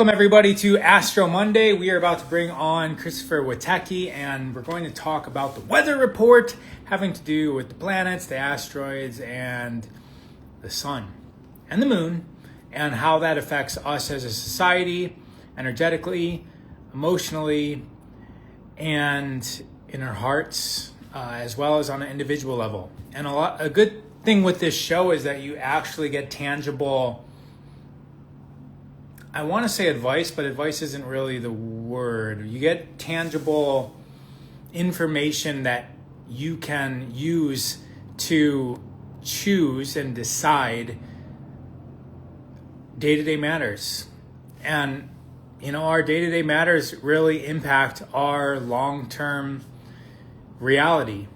Welcome everybody to Astro Monday. We are about to bring on Christopher Witecki, and we're going to talk about the weather report having to do with the planets, the asteroids, and the sun and the moon, and how that affects us as a society, energetically, emotionally, and in our hearts, as well as on an individual level. And a good thing with this show is that you actually get tangible, I want to say advice, but advice isn't really the word. You get tangible information that you can use to choose and decide day-to-day matters. And, our day-to-day matters really impact our long-term reality.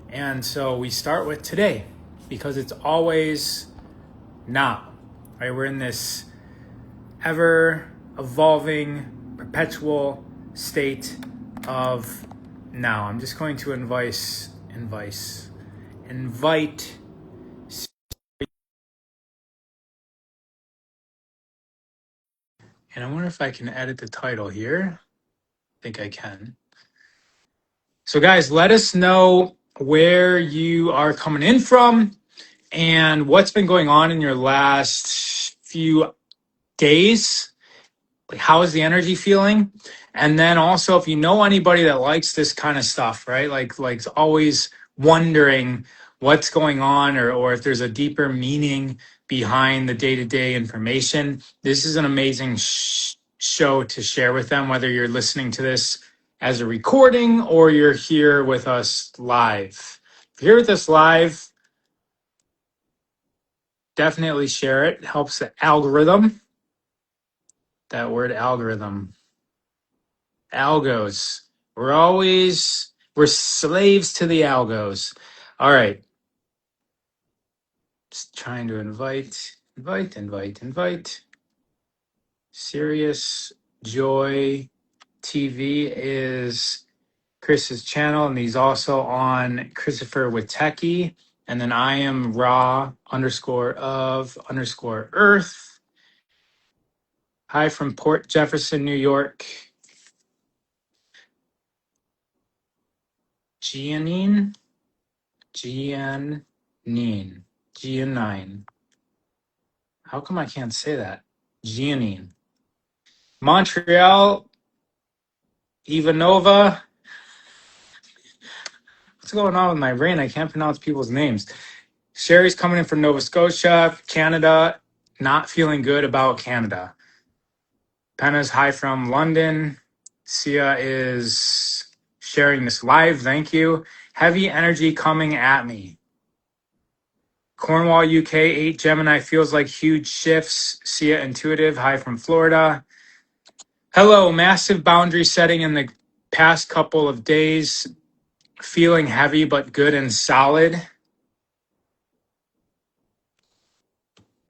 And so we start with today because it's always now, right? We're in this ever evolving, perpetual state of now. I'm just going to invite. And I wonder if I can edit the title here. I think I can. So guys, let us know where you are coming in from and what's been going on in your last few days. Like, how is the energy feeling? And then also, if you know anybody that likes this kind of stuff, right? Like always wondering what's going on, or if there's a deeper meaning behind the day-to-day information, this is an amazing show to share with them, whether you're listening to this as a recording or you're here with us live. If you're here with us live, definitely share it. It helps the algorithm. That word algorithm. Algos. We're slaves to the algos. All right. Just trying to invite. Sirius Joy TV is Chris's channel, and he's also on Christopher Witecki. And then I am raw_of_earth. Hi from Port Jefferson, New York. Giannine. How come I can't say that? Giannine. Montreal. Ivanova. What's going on with my brain? I can't pronounce people's names. Sherry's coming in from Nova Scotia. Canada. Not feeling good about Canada. Penna's hi from London. Sia is sharing this live. Thank you. Heavy energy coming at me. Cornwall, UK, 8 Gemini, feels like huge shifts. Sia Intuitive, hi from Florida. Hello, massive boundary setting in the past couple of days. Feeling heavy but good and solid.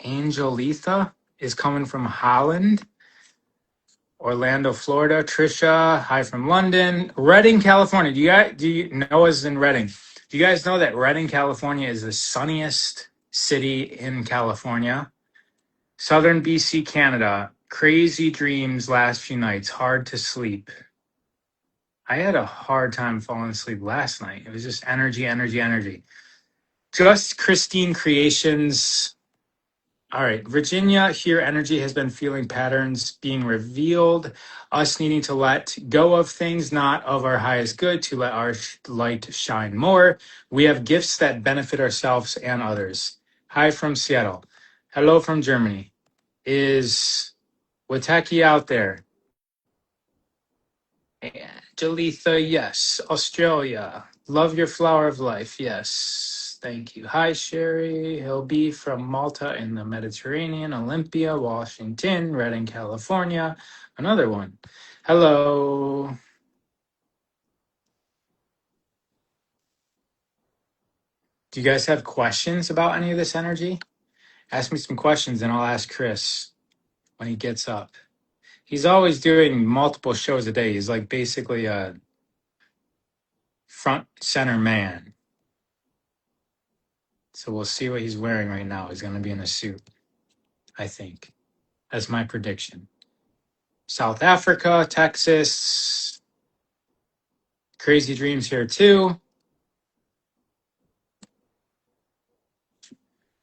Angelitha is coming from Holland. Orlando, Florida. Trisha, hi from London. Redding, California. Noah's in Redding. Do you guys know that Redding, California is the sunniest city in California? Southern BC, Canada. Crazy dreams last few nights. Hard to sleep. I had a hard time falling asleep last night. It was just energy. Just Christine Creations. All right, Virginia, here energy has been feeling patterns being revealed, us needing to let go of things not of our highest good to let our light shine more. We have gifts that benefit ourselves and others. Hi from Seattle. Hello from Germany. Is Witecki out there? Jalitha, yes. Australia. Love your flower of life. Yes. Thank you. Hi, Sherry. He'll be from Malta in the Mediterranean. Olympia, Washington. Redding, California. Another one. Hello. Do you guys have questions about any of this energy? Ask me some questions and I'll ask Chris when he gets up. He's always doing multiple shows a day. He's like basically a front center man. So we'll see what he's wearing right now. He's going to be in a suit, I think. That's my prediction. South Africa, Texas. Crazy dreams here too.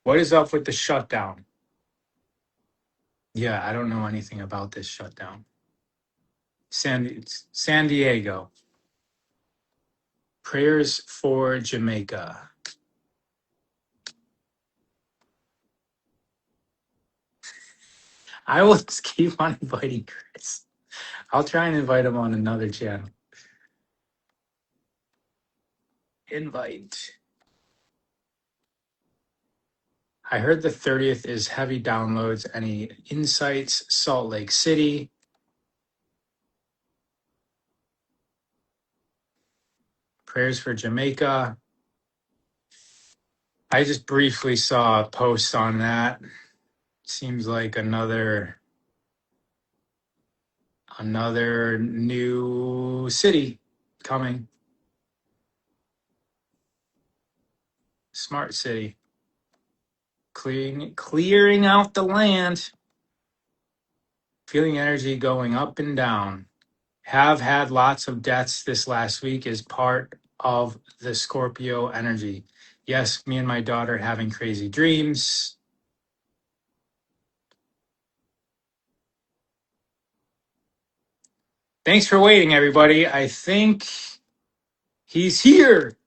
What is up with the shutdown? Yeah, I don't know anything about this shutdown. San Diego. Prayers for Jamaica. I will just keep on inviting Chris. I'll try and invite him on another channel. Invite. I heard the 30th is heavy downloads. Any insights? Salt Lake City. Prayers for Jamaica. I just briefly saw a post on that. Seems like another new city coming. Smart city. Clearing out the land. Feeling energy going up and down. Have had lots of deaths this last week is part of the Scorpio energy. Yes, me and my daughter having crazy dreams. Thanks for waiting, everybody. I think he's here.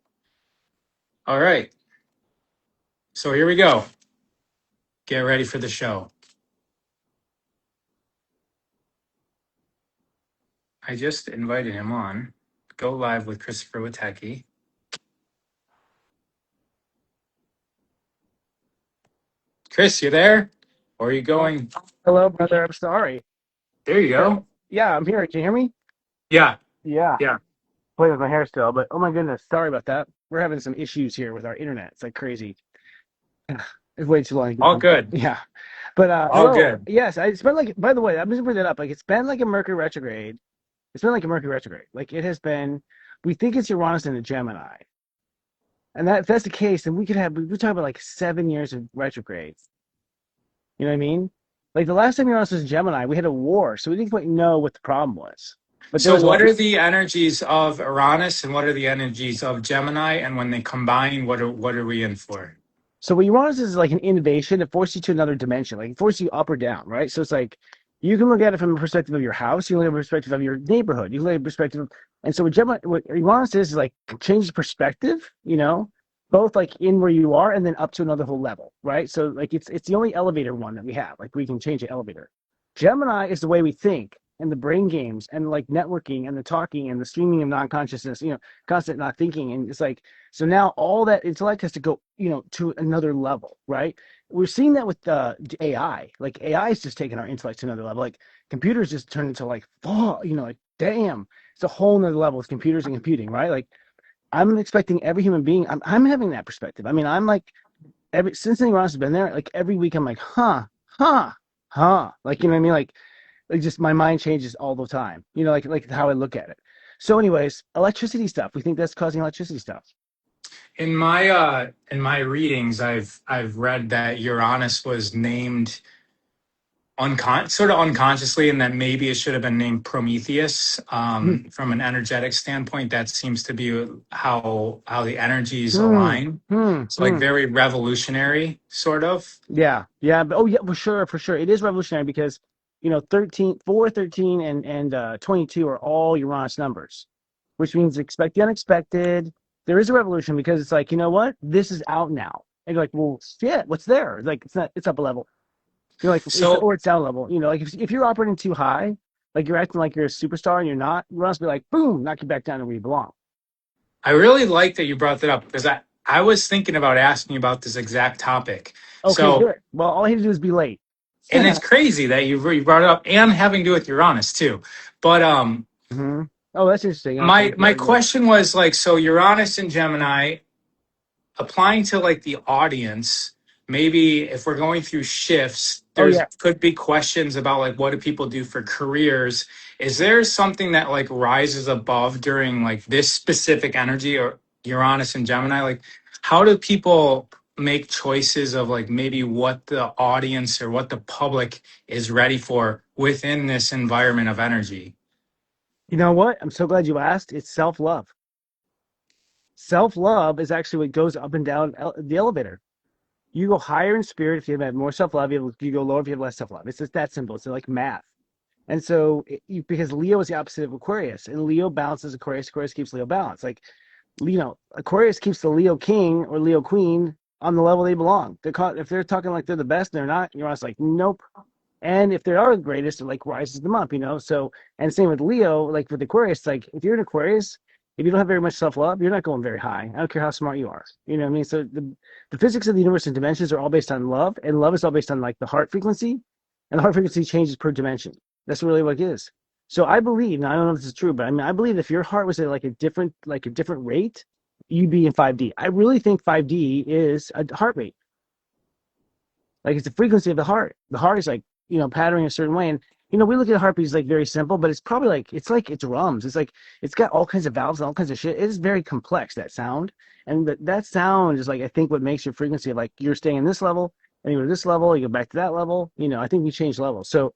All right. So here we go. Get ready for the show. I just invited him on. Go live with Christopher Witecki. Chris, you there? Or are you going? Hello, brother. I'm sorry. There you go. Yeah, I'm here. Can you hear me? Yeah. Yeah. Yeah. Playing with my hair still, but oh my goodness, sorry about that. We're having some issues here with our internet. It's like crazy. It's way too long. All good. Yeah. But All hello. good. Yes, it's been like, by the way, I'm just bring that up. Like it's been like a Mercury retrograde. It's been like a Mercury retrograde. Like it has been, we think it's Uranus in the Gemini. And if that's the case, then we're talking about like 7 years of retrogrades. You know what I mean? Like the last time Uranus was in Gemini, we had a war, so we didn't quite know what the problem was. But So what are the energies of Uranus and what are the energies of Gemini? And when they combine, what are we in for? So what Uranus is like an innovation. It forces you to another dimension. Like it forces you up or down, right? So it's like you can look at it from the perspective of your house. You can look at it from the perspective of your neighborhood. You can look at the perspective of, and so what Uranus is like changes perspective, both like in where you are and then up to another whole level, right? So like it's the only elevator one that we have. Like we can change the elevator. Gemini is the way we think and the brain games and like networking and the talking and the streaming of non-consciousness, constant not thinking. And it's like, so now all that intellect has to go, to another level, right? We're seeing that with AI. Like AI is just taking our intellect to another level. Like computers just turn into like, oh, like damn, it's a whole nother level with computers and computing, right? Like I'm expecting every human being. I'm having that perspective. I mean, I'm like since Uranus has been there, like every week I'm like, huh, huh, huh. Like you know what I mean? Like just my mind changes all the time. Like how I look at it. So, anyways, electricity stuff. We think that's causing electricity stuff. In my readings, I've read that Uranus was named sort of unconsciously, and that maybe it should have been named Prometheus. From an energetic standpoint, that seems to be how the energies align. So like very revolutionary, sort of. Yeah. But, oh yeah, for sure. It is revolutionary because 13, 4, 13, and 22 are all Uranus numbers, which means expect the unexpected. There is a revolution because it's like, you know what? This is out now. And you're like, well, shit, what's there? Like it's up a level. Like, it's down a level. Like if you're operating too high, like you're acting like you're a superstar and you're not, you must be like, boom, knock you back down to where you belong. I really like that you brought that up because I was thinking about asking you about this exact topic. Okay, so good. Well, all I had to do is be late. And it's crazy that you brought it up and having to do with Uranus too. But Oh, that's interesting. my question was like, so Uranus and Gemini applying to like the audience, maybe if we're going through shifts, could be questions about like what do people do for careers. Is there something that like rises above during like this specific energy or Uranus and Gemini? Like how do people make choices of like maybe what the audience or what the public is ready for within this environment of energy? You know what? I'm so glad you asked. It's self-love. Self-love is actually what goes up and down the elevator. You go higher in spirit if you have more self-love. You go lower if you have less self-love. It's just that simple. It's like math. And so, because Leo is the opposite of Aquarius, and Leo balances Aquarius, Aquarius keeps Leo balanced. Like, Aquarius keeps the Leo king or Leo queen on the level they belong. If they're talking like they're the best, they're not. You're almost like, nope. And if they are the greatest, it like rises them up, So, and same with Leo, like with Aquarius, like if you're an Aquarius, if you don't have very much self love, you're not going very high. I don't care how smart you are. You know what I mean? So the physics of the universe and dimensions are all based on love, and love is all based on like the heart frequency, and the heart frequency changes per dimension. That's really what it is. So I believe, now I don't know if this is true, but I mean, I believe if your heart was at like a different rate, you'd be in 5D. I really think 5D is a heart rate. Like it's the frequency of the heart. The heart is like, patterning a certain way. And, we look at heartbeat as like very simple, but it's probably like, it's like it's drums. It's like, it's got all kinds of valves and all kinds of shit. It is very complex, that sound. And that sound is like, I think what makes your frequency of like, you're staying in this level and you go to this level, you go back to that level, I think we change levels. So,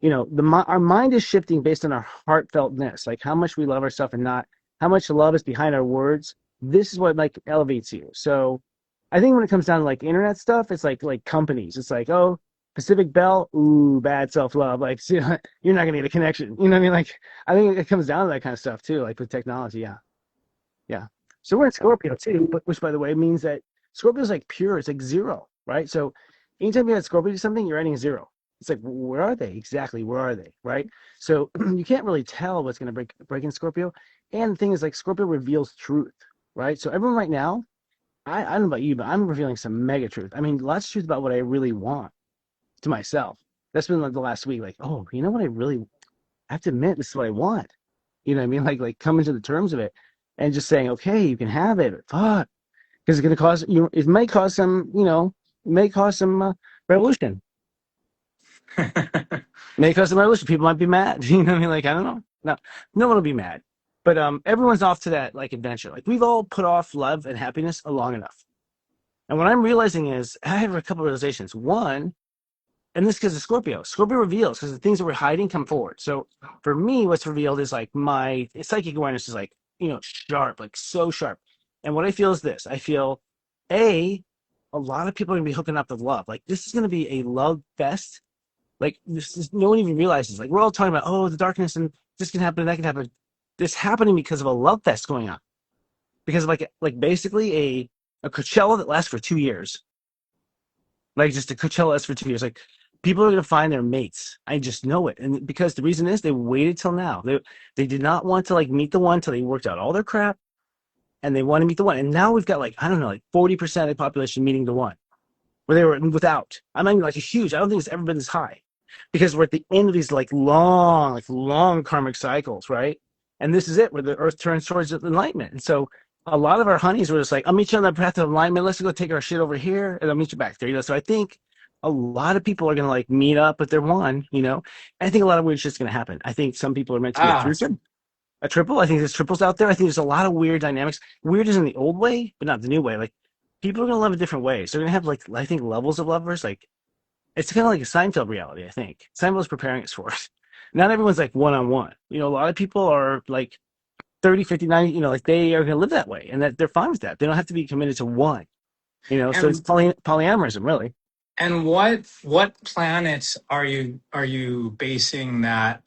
our mind is shifting based on our heartfeltness, like how much we love ourselves and not how much love is behind our words. This is what like elevates you. So I think when it comes down to like internet stuff, it's like companies. It's like, oh, Pacific Bell, ooh, bad self-love. Like, you're not gonna get a connection. You know what I mean? Like, I think it comes down to that kind of stuff too, like with technology. Yeah, yeah. So we're in Scorpio too, which by the way means that Scorpio is like pure. It's like zero, right? So anytime you add Scorpio to something, you're adding zero. It's like, where are they exactly? Where are they, right? So you can't really tell what's gonna break in Scorpio. And the thing is, like, Scorpio reveals truth, right? So everyone right now, I don't know about you, but I'm revealing some mega truth. I mean, lots of truth about what I really want to myself. That's been like the last week. Like, oh, you know what I have to admit, this is what I want. You know what I mean? Like coming to the terms of it and just saying, okay, you can have it. But fuck, because it's gonna cause it may cause some, it may cause some revolution. May cause some revolution. People might be mad. You know what I mean? Like, I don't know. No one will be mad. But everyone's off to that like adventure. Like we've all put off love and happiness long enough. And what I'm realizing is I have a couple of realizations. One, and this because of Scorpio. Scorpio reveals because the things that we're hiding come forward. So for me, what's revealed is like my psychic awareness is like, sharp, like so sharp. And what I feel is this. I feel a lot of people are gonna be hooking up with love. Like this is gonna be a love fest. Like this is, no one even realizes. Like we're all talking about, oh, the darkness and this can happen and that can happen. This happening because of a love fest going on. Because of like basically a Coachella that lasts for 2 years. Like just a Coachella lasts for 2 years. Like people are gonna find their mates. I just know it. And because the reason is they waited till now. They did not want to like meet the one till they worked out all their crap and they want to meet the one. And now we've got like, I don't know, like 40% of the population meeting the one. Where they were without. I mean like a huge, I don't think it's ever been this high. Because we're at the end of these like long karmic cycles, right? And this is it, where the earth turns towards enlightenment. And so a lot of our honeys were just like, I'll meet you on the path of alignment. Let's go take our shit over here and I'll meet you back there. So I think a lot of people are going to like meet up with their one. I think a lot of weird shit's going to happen. I think some people are meant to be a threesome, a triple. I think there's triples out there. I think there's a lot of weird dynamics. Weird is in the old way, but not the new way. Like people are going to love a different way. So they're going to have like, I think levels of lovers. Like it's kind of like a Seinfeld reality, I think. Seinfeld's preparing us for it. Not everyone's like one-on-one. A lot of people are like 30, 50, 90, like they are going to live that way and that they're fine with that. They don't have to be committed to one, so it's polyamorism really. And what planets are you basing that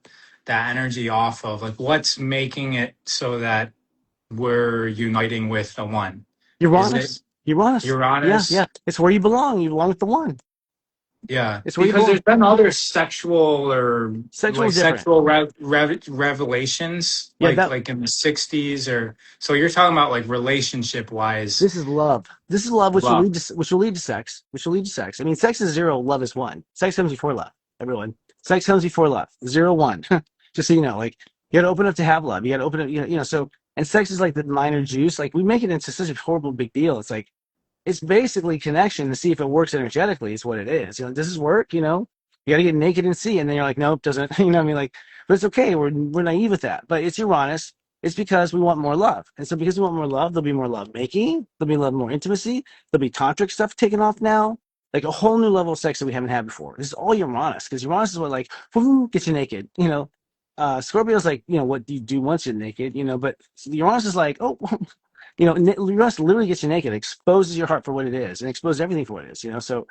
energy off of? Like what's making it so that we're uniting with the one? Is it Uranus. Uranus? Yeah. It's where you belong. You belong with the one. Yeah, it's where because there's been other sexual revelations, like in the 60s, or so you're talking about like relationship wise. This is love. This is love, which will lead to sex. I mean, sex is zero, love is one. Sex comes before love. Everyone, sex comes before love. 0, 1. Just so you know, like you got to open up to have love. You got to open up, So, and sex is like the minor juice. Like we make it into such a horrible big deal. It's like. It's basically connection to see if it works energetically is what it is. Does this work? You got to get naked and see. And then you're like, nope, doesn't, what I mean? Like, but it's okay. We're naive with that. But it's Uranus. It's because we want more love. And so because we want more love, there'll be more love making, there'll be more intimacy, there'll be tantric stuff taken off now. Like a whole new level of sex that we haven't had before. This is all Uranus, because Uranus is what like gets you naked, you know. Scorpio's like, you know, what do you do once you're naked, you know, but Uranus is like, oh, you know, Uranus literally gets you naked, exposes your heart for what it is, and exposes everything for what it is, you know. So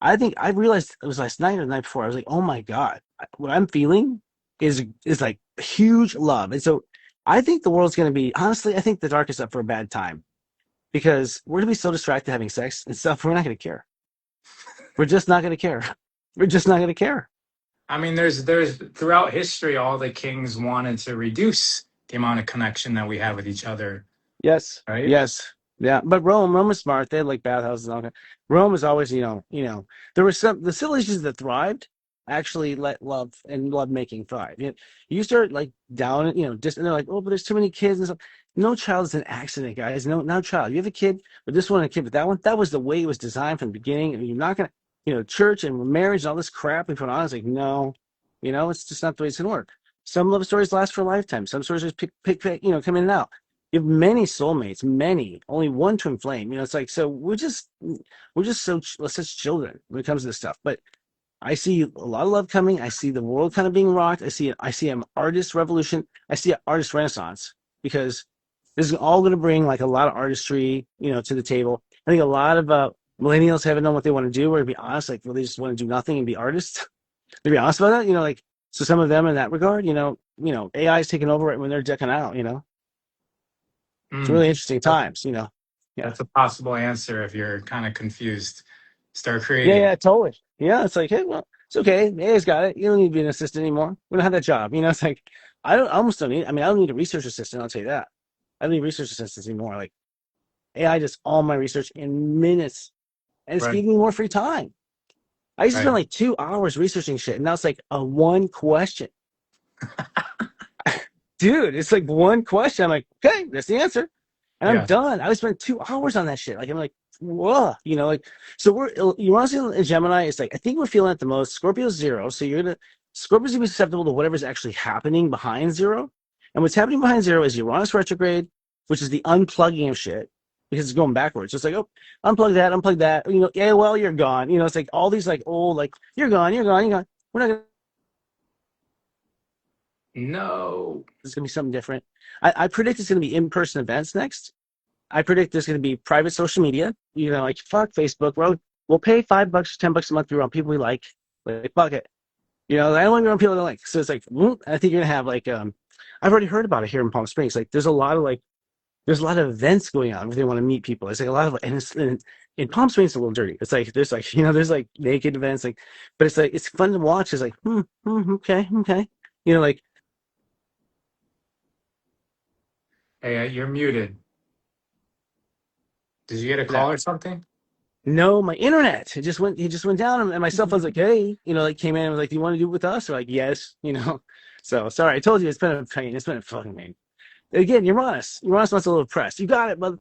I think I realized it was last night or the night before. I was like, oh my God, what I'm feeling is like huge love. And so I think the world's going to be, honestly, I think the dark is up for a bad time because we're going to be so distracted having sex and stuff. We're not going to care. We're just not going to care. We're just not going to care. I mean, there's throughout history, all the kings wanted to reduce the amount of connection that we have with each other, Yes. right? Yes. Yeah. But Rome was smart. They had like bathhouses and all that. Rome was always, there were the civilizations that thrived actually let love and love making thrive. You start like down, just and they're like, oh, but there's too many kids and stuff. No child is an accident, guys. No child. You have a kid, but this one and a kid, but that one, that was the way it was designed from the beginning. And you're not gonna, church and marriage and all this crap we put on. It's like, no, it's just not the way it's gonna work. Some love stories last for a lifetime. Some stories just pick, come in and out. You have many soulmates, many, only one twin flame. It's like, so we're just such children when it comes to this stuff. But I see a lot of love coming. I see the world kind of being rocked. I see an artist revolution. I see an artist renaissance because this is all going to bring like a lot of artistry, to the table. I think a lot of millennials haven't known what they want to do, or to be honest, like, well, they just want to do nothing and be artists. To be honest about that, like, so some of them in that regard, AI is taking over right when they're decking out, It's Mm, really interesting times, Yeah. that's a possible answer if you're kind of confused. Start Yeah, creating. yeah, totally. Yeah, it's like, hey, well, it's okay. AI's got it. You don't need to be an assistant anymore. We don't have that job. It's like I almost don't need. I mean, I don't need a research assistant. I'll tell you that. I don't need research assistants anymore. Like AI does all my research in minutes, and it's Right, giving me more free time. I used to spend right. like 2 hours researching shit, and now it's like a one question, dude. It's like one question. I'm like, okay, that's the answer. And I'm Yeah. done. I would spend 2 hours on that shit. Like I'm like, whoa, like so you honestly in Gemini, it's like I think we're feeling it the most. Scorpio's zero, so Scorpio's gonna be susceptible to whatever's actually happening behind zero. And what's happening behind zero is Uranus retrograde, which is the unplugging of shit because it's going backwards. So it's like, oh, unplug that. Yeah, well, you're gone. It's like all these like old like you're gone, you're gone, you're gone. We're not gonna. No. It's gonna be something different. I predict it's gonna be in-person events next. I predict there's going to be private social media. Like fuck Facebook. We'll pay $5, $10 a month to be around people we like. Like fuck it. I don't want to be around people I don't like. So it's like, I think you're gonna have like I've already heard about it here in Palm Springs. Like there's a lot of events going on where they want to meet people. It's like a lot of and in Palm Springs it's a little dirty. It's like there's like there's like naked events like, but it's like it's fun to watch. It's like okay. Like Hey, you're muted. Did you get a that. call or something? No, my internet. It just went down, and my cell phone's like, hey, like came in and was like, do you want to do it with us? Or like, yes. So sorry, I told you it's been a pain. It's been a fucking pain. Again, Uranus. Uranus wants a little press. You got it, but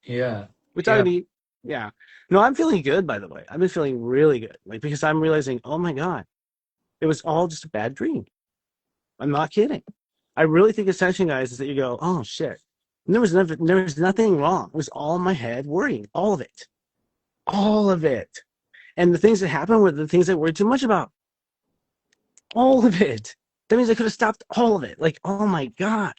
Yeah. we're Yeah. talking to you. Yeah. No, I'm feeling good, by the way. I've been feeling really good. Like because I'm realizing, oh my God, it was all just a bad dream. I'm not kidding. I really think ascension, guys, is that you go, oh shit. And there was nothing wrong. It was all in my head worrying. All of it. All of it. And the things that happened were the things I worried too much about. All of it. That means I could have stopped all of it. Like, oh my God.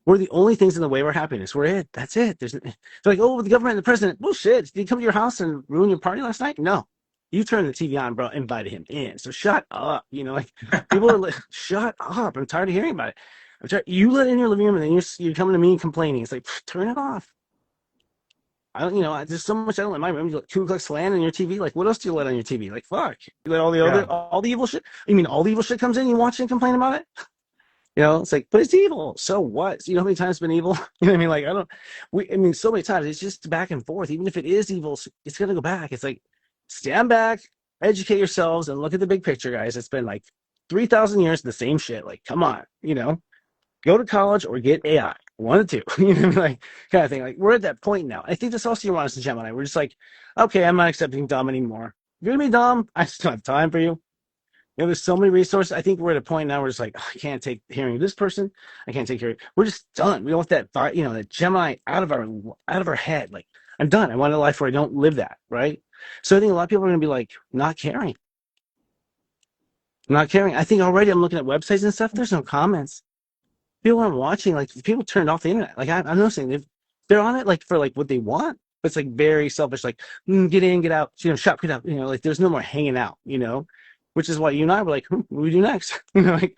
We're the only things in the way of our happiness. We're it. That's it. They're like, oh, the government and the president. Bullshit. Did he come to your house and ruin your party last night? No. You turned the TV on, bro, invited him in. So shut up. Like people are like, shut up. I'm tired of hearing about it. I'm tired. You let in your living room and then you're coming to me and complaining. It's like, turn it off. I don't, there's so much I don't let my room. You let Ku Klux Klan on your TV. Like, what else do you let on your TV? Like, fuck. You let Yeah. all the evil shit. You mean all the evil shit comes in? You watch it and complain about it? It's like, but it's evil. So what? You know how many times it's been evil? You know what I mean? Like, I mean, so many times it's just back and forth. Even if it is evil, it's gonna go back. It's like, stand back, educate yourselves, and look at the big picture, guys. It's been like 3,000 years of the same shit. Like, come on, go to college or get AI. One of the two, like kind of thing. Like we're at that point now. I think that's also Uranus and Gemini. We're just like, okay, I'm not accepting dumb anymore. If you're gonna be dumb, I just don't have time for you. There's so many resources. I think we're at a point now where it's like, oh, I can't take hearing this person. I can't take hearing. We're just done. We want that, that Gemini out of our head. Like, I'm done. I want a life where I don't live that, right? So I think a lot of people are going to be like, not caring, not caring. I think already I'm looking at websites and stuff. There's no comments. People aren't watching. Like, people turned off the internet. Like, I'm noticing they're on it like for like what they want. But it's like very selfish. Like, get in, get out. Shop, get out. Like there's no more hanging out. Which is why you and I were like, what do we do next? Like,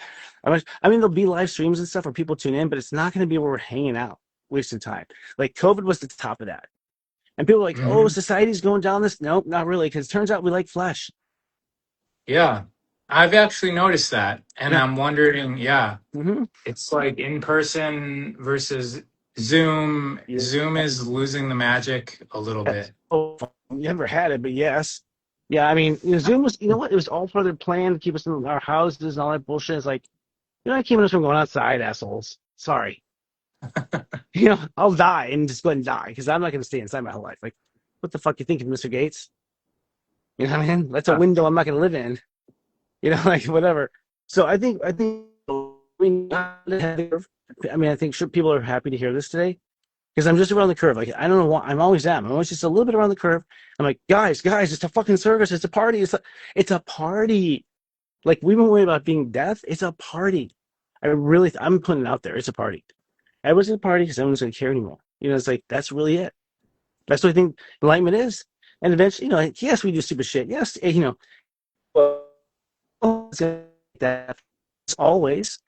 there'll be live streams and stuff where people tune in, but it's not going to be where we're hanging out, wasting time. Like, COVID was the top of that. And people are like, oh, Hmm. society's going down this. Nope, not really, because it turns out we like flesh. Yeah, I've actually noticed that, and Yeah. I'm wondering, yeah, Mm-hmm. it's like in person versus Zoom. Yeah. Zoom is losing the magic a little Yes. bit. Oh, never had it, but yes. Yeah, Zoom was, what? It was all part of their plan to keep us in our houses and all that bullshit. It's like, you're not keeping us from going outside, assholes. Sorry. I'll die and just go ahead and die because I'm not going to stay inside my whole life. Like, what the fuck you thinking, Mr. Gates? You know what I mean? That's a Yeah. window I'm not going to live in. Like whatever. So I think I think sure people are happy to hear this today because I'm just around the curve. Like, I don't know why I'm always am. I'm always just a little bit around the curve. I'm like, guys, it's a fucking service. It's a party. It's a party. Like, we've been worried about being death. It's a party. I'm putting it out there. It's a party. Everyone's at a party because everyone's going to care anymore. It's like, that's really it. That's what I think enlightenment is. And eventually, like, yes, we do stupid shit. Yes, that always,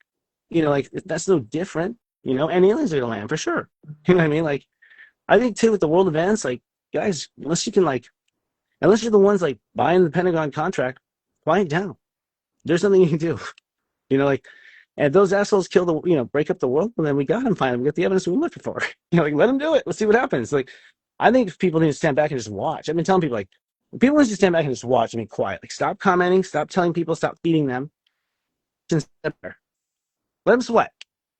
like, that's no different, and aliens are going to land for sure. You know what I mean? Like, I think too with the world events, like, guys, unless you're the ones like buying the Pentagon contract, quiet down. There's nothing you can do. Like, and if those assholes kill break up the world, well, then we got them finally. We got the evidence we were looking for. Like, let them do it. Let's see what happens. Like, I think people need to stand back and just watch. I've been telling people, like, people need to stand back and just watch and be quiet. Like, stop commenting, stop telling people, stop feeding them. Just sit there. Let them sweat.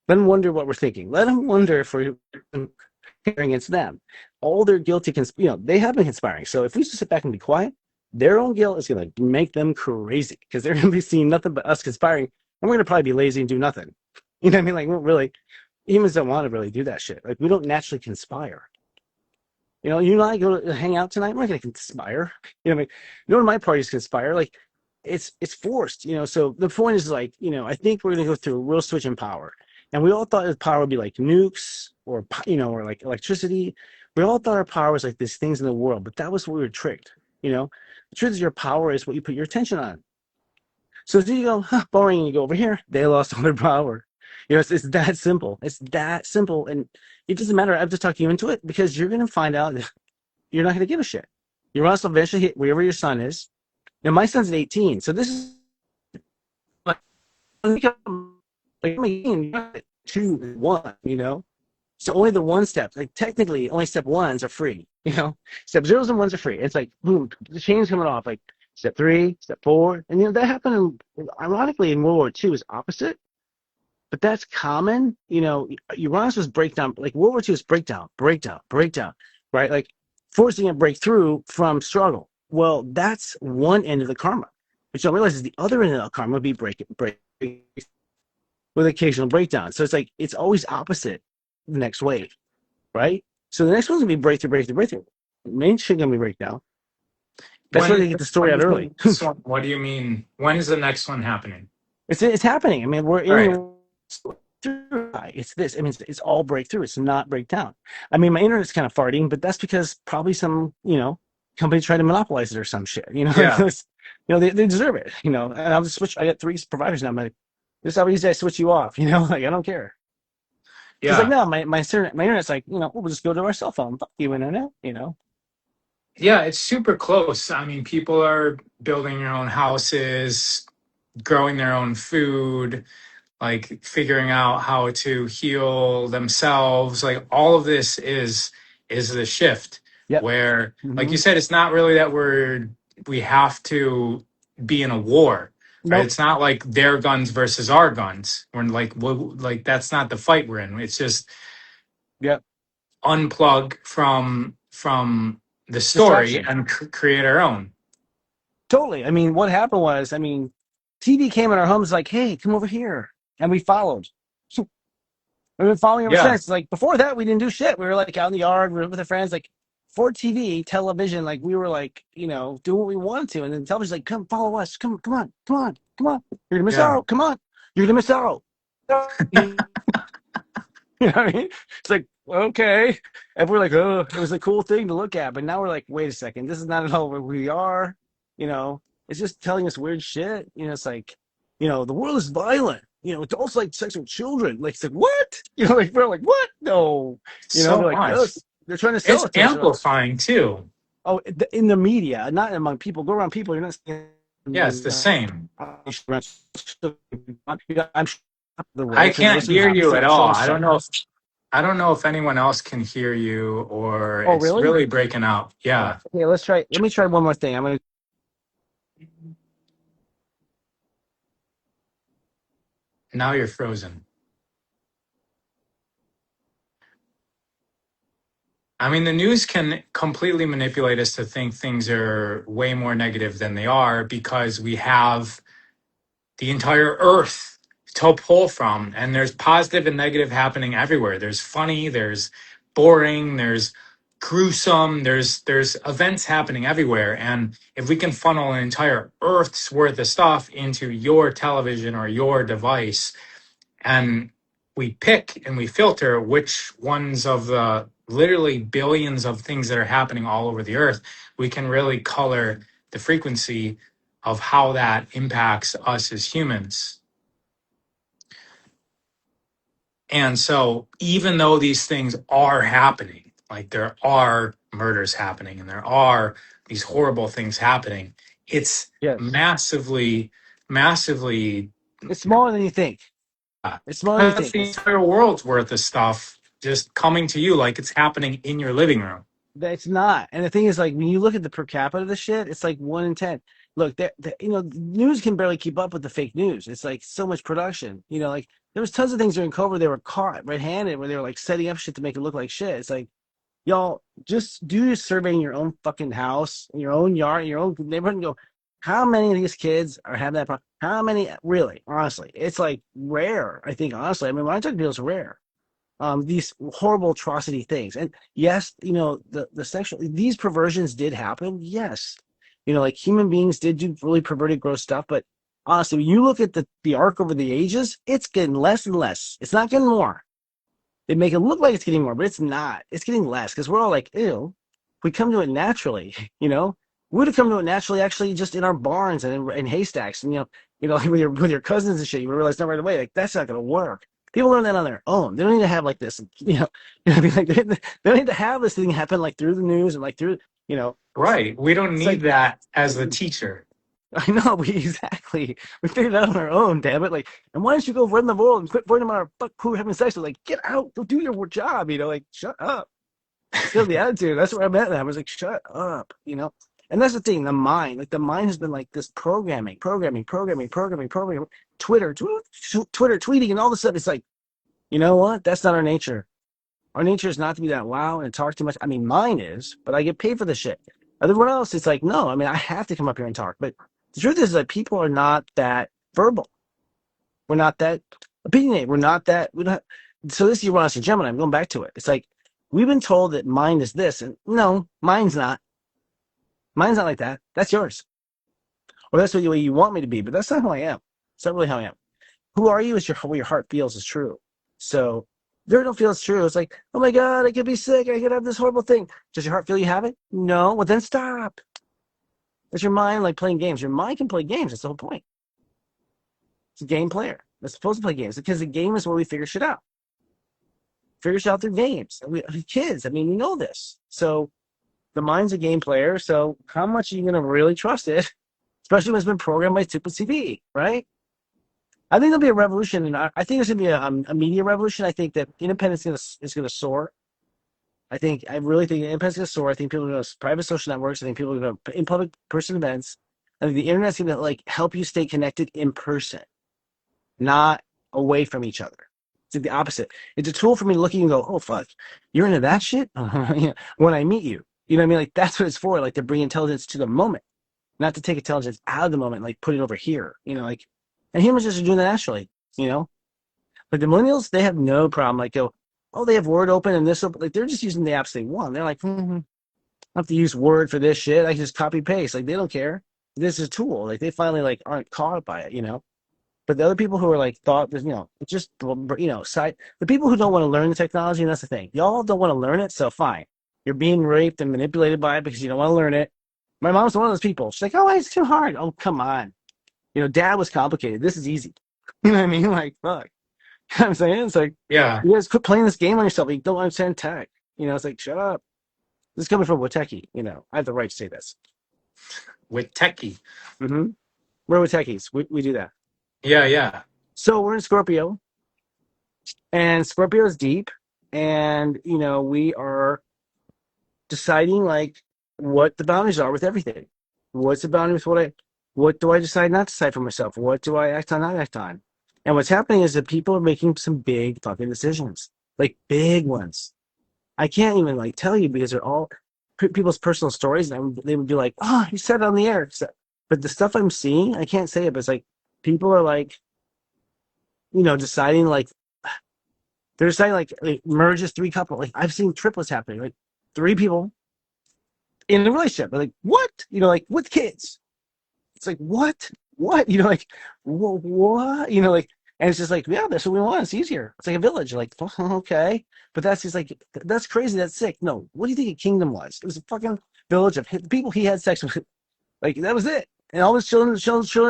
Let them wonder what we're thinking. Let them wonder if we're comparing against them. All their guilty, they have been conspiring. So if we just sit back and be quiet, their own guilt is going to make them crazy because they're going to be seeing nothing but us conspiring, and we're going to probably be lazy and do nothing. You know what I mean? Like, we don't really, humans don't want to really do that shit. Like, we don't naturally conspire. You and I go to hang out tonight. We're not going to conspire. You know what I mean? None of my parties conspire. Like, it's forced. So the point is, like, I think we're going to go through a real switch in power. And we all thought the power would be like nukes or like electricity. We all thought our power was like these things in the world, but that was what we were tricked. The truth is, your power is what you put your attention on. So if you go, boring, and you go over here, they lost all their power. It's that simple. It's that simple. And it doesn't matter. I've just talked you into it because you're going to find out that you're not going to give a shit. Uranus will eventually hit wherever your sun is. Now, my son's at 18. So this is like, like 2, 1, So only the one step, like technically only step ones are free, Step zeros and ones are free. It's like, boom, the chain's coming off, like step 3, step 4. And that happened ironically in World War II is opposite, but that's common. Uranus was breakdown, like World War II is breakdown, breakdown, breakdown, right? Like forcing a breakthrough from struggle. Well, that's one end of the karma. What you don't realize is the other end of the karma would be break with occasional breakdown. So it's like, it's always opposite the next wave, right? So the next one's gonna be breakthrough, breakthrough, breakthrough. Main shit gonna be breakdown. That's why When, they get the story out early. what do you mean? When is the next one happening? It's happening. We're All in right. the it's this. It's all breakthrough. It's not breakdown. My internet's kind of farting, but that's because probably some company tried to monopolize it or some shit. Yeah. They deserve it. And I'll just switch. I got 3 providers now. I'm like, this is how easy I switch you off. Like, I don't care. Because like, Yeah. no, my internet's like, we'll just go to our cell phone. Fuck you, internet. Yeah, it's super close. I mean, people are building their own houses, growing their own food, like figuring out how to heal themselves. Like all of this is the shift Yep. where, like Mm-hmm. you said, it's not really that we have to be in a war, right? Nope. It's not like their guns versus our guns. We're like, like that's not the fight we're in. It's just Yep. unplug from the story Distraction. and create our own. Totally. What happened was, TV came in our homes like, hey, come over here. And we followed. So we've been following ever Yeah. since. Like before that, we didn't do shit. We were like out in the yard, we were with our friends, like for TV, television, like we were like, doing what we wanted to. And then television's like, come follow us. Come on, come on, come on. You're gonna miss Yeah. out. Come on. You're gonna miss out. You know what I mean? It's like, okay. And we're like, oh, it was a cool thing to look at. But now we're like, wait a second, this is not at all where we are. You know, it's just telling us weird shit. It's like, the world is violent. Adults like sex with children. Like, it's like, what? Like, we're like, what? No. They're So like, much. yes, they're trying to sell It's it to us. Like, amplifying too. oh, in the media, not among people. Go around people, you're not seeing. Yeah, it's the same. I'm sure the I way because can't listeners hear you at all. so shut up. I don't know if anyone else can hear you or Oh, it's really? really breaking up. Yeah. Okay, let's try. Let me try one more thing. I'm gonna. Now you're frozen. I mean, the news can completely manipulate us to think things are way more negative than they are because we have the entire earth to pull from, and there's positive and negative happening everywhere. There's funny, there's boring, there's gruesome, there's events happening everywhere. And if we can funnel an entire earth's worth of stuff into your television or your device, and we pick and we filter which ones of the literally billions of things that are happening all over the earth, we can really color the frequency of how that impacts us as humans. And so, even though these things are happening, like there are murders happening and there are these horrible things happening, it's Yes, massively, massively, it's smaller than you think. It's smaller than you that's think. the entire world's worth of stuff just coming to you like it's happening in your living room. It's not. And the thing is, like, when you look at the per capita of the shit, it's like 1 in 10. Look, news can barely keep up with the fake news. It's like so much production. Like there was tons of things during COVID they were caught red-handed where they were like setting up shit to make it look like shit. It's like, y'all, just do your survey in your own fucking house, in your own yard, in your own neighborhood, and go, how many of these kids are having that problem? How many, really, honestly? It's like rare, I think, honestly. I mean, when I talk to people, it's rare. These horrible atrocity things. And yes, the sexual, these perversions did happen. Yes. Like human beings did do really perverted, gross stuff. But honestly, when you look at the arc over the ages, it's getting less and less. It's not getting more. They make it look like it's getting more, but it's not. It's getting less because we're all like, ew. We come to it naturally, we would have come to it naturally, actually, just in our barns and in haystacks, and like with your cousins and shit. You realize not right away, like that's not gonna work. People learn that on their own. They don't need to have like this, like they don't need to have this thing happen like through the news and like through, you know, Right. We don't it's need like that as the teacher. I know we figured it out on our own, damn it. Like, and why don't you go run the world and quit worrying about our fuck who we're having sex with? Like, get out, go do your job, like shut up. Still the attitude. That's where I'm at. I was like, shut up. And that's the thing, the mind. Like the mind has been like this programming, Twitter, tweeting, and all of a sudden it's like, you know what? That's not our nature. Our nature is not to be that loud and talk too much. I mean, mine is, but I get paid for this shit. Everyone else, it's like, no, I mean, I have to come up here and talk. But the truth is that people are not that verbal. We're not that opinionated. We're not. So this is Uranus and Gemini. I'm going back to it. It's like, we've been told that mind is this. And no, mine's not. Mine's not like that. That's yours. Or that's the way you want me to be. But that's not who I am. It's not really how I am. Who are you is what your heart feels is true. So if you don't feel it's true, it's like, oh my God, I could be sick. I could have this horrible thing. Does your heart feel you have it? No. Well, then stop. It's your mind like playing games. Your mind can play games. That's the whole point. It's a game player. It's supposed to play games because the game is where we figure shit out. Figure shit out through games. Kids, I mean, we know this. So the mind's a game player. So how much are you going to really trust it? Especially when it's been programmed by stupid TV, right? I think there'll be a revolution, and I think there's going to be a media revolution. I think that independence is going to soar. I really think independence is going to soar. I think people are going to private social networks. I think people are going to in public person events. I think the internet's going to like help you stay connected in person, not away from each other. It's like the opposite. It's a tool for me to look at you and go, oh fuck, you're into that shit. When I meet you, you know what I mean? Like that's what it's for. Like to bring intelligence to the moment. not to take intelligence out of the moment, like put it over here, like, and humans just are doing that naturally, you know. But the millennials, they have no problem. Like, go, oh, they have Word open and this open. Like, they're just using the apps they want. They're like, I have to use Word for this shit. I can just copy paste. Like, they don't care. This is a tool. Like, they finally like aren't caught by it, But the other people who are like thought, it's just side. The people who don't want to learn the technology, and that's the thing. Y'all don't want to learn it, so fine. You're being raped and manipulated by it because you don't want to learn it. My mom's one of those people. She's like, oh, it's too hard. Oh, come on. Dad was complicated. This is easy. You know what I mean? Like, fuck. You know what I'm saying? It's like, Yeah. you guys quit playing this game on yourself. You don't understand tech. It's like, shut up. This is coming from Witecki. I have the right to say this. Witecki. Mm-hmm. We're Witeckies. We do that. Yeah, yeah. So we're in Scorpio, and Scorpio is deep, and we are deciding like what the boundaries are with everything. What's the boundary with what do I decide not to decide for myself? What do I act on, not act on? And what's happening is that people are making some big fucking decisions, like big ones. I can't even like tell you because they're all people's personal stories, and they would be like, "Oh, you said it on the air." But the stuff I'm seeing, I can't say it, but it's like people are like, deciding like they're deciding like merges three couple. Like I've seen triplets happening, like three people in a relationship. Like what? Like with kids. It's like what? What? Like what? Like, and it's just like, yeah, that's what we want. It's easier. It's like a village. Like okay, but that's just like that's crazy. That's sick. No, what do you think a kingdom was? It was a fucking village of people he had sex with. Like that was it. And all his children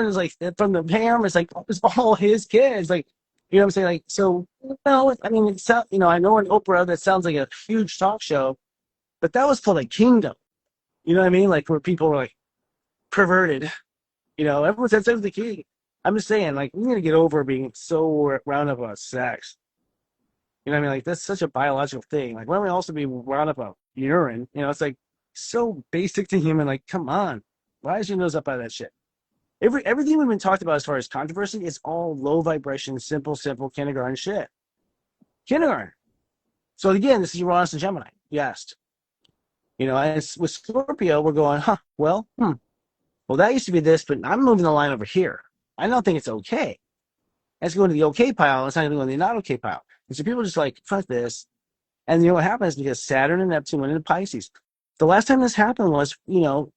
is like from the harem. It's like it's all his kids. Like what I'm saying? Like so. No, I mean it's I know in Oprah that sounds like a huge talk show, but that was called a kingdom. You know what I mean? Like where people were like perverted. Everyone said sex was the key. I'm just saying, like, we need to get over being so round up about sex. You know what I mean? Like, that's such a biological thing. Like, why don't we also be wound up about urine? It's like so basic to human. Like, come on. Why is your nose up out of that shit? Everything we've been talked about as far as controversy is all low vibration, simple kindergarten shit. Kindergarten. So again, this is Uranus and Gemini. You asked. And with Scorpio, we're going, well, that used to be this, but I'm moving the line over here. I don't think it's okay. It's going to the okay pile. It's not going to go to the not okay pile. And so people are just like, fuck this. And what happens because Saturn and Neptune went into Pisces. The last time this happened was,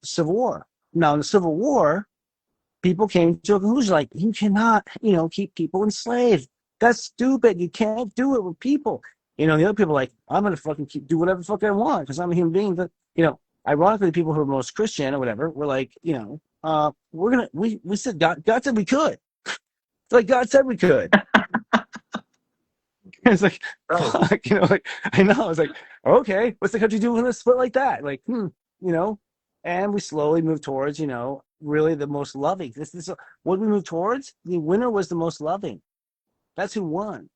Civil War. Now, in the Civil War, people came to a conclusion like, you cannot, keep people enslaved. That's stupid. You can't do it with people. The other people are like, I'm going to fucking do whatever the fuck I want because I'm a human being. But, ironically, the people who are most Christian or whatever were like, we said God said we could. It's like God said we could. It's like, fuck, like I know. It's like, okay, what's the country doing with a split like that? Like, and we slowly move towards, really the most loving. This what we move towards. The winner was the most loving. That's who won.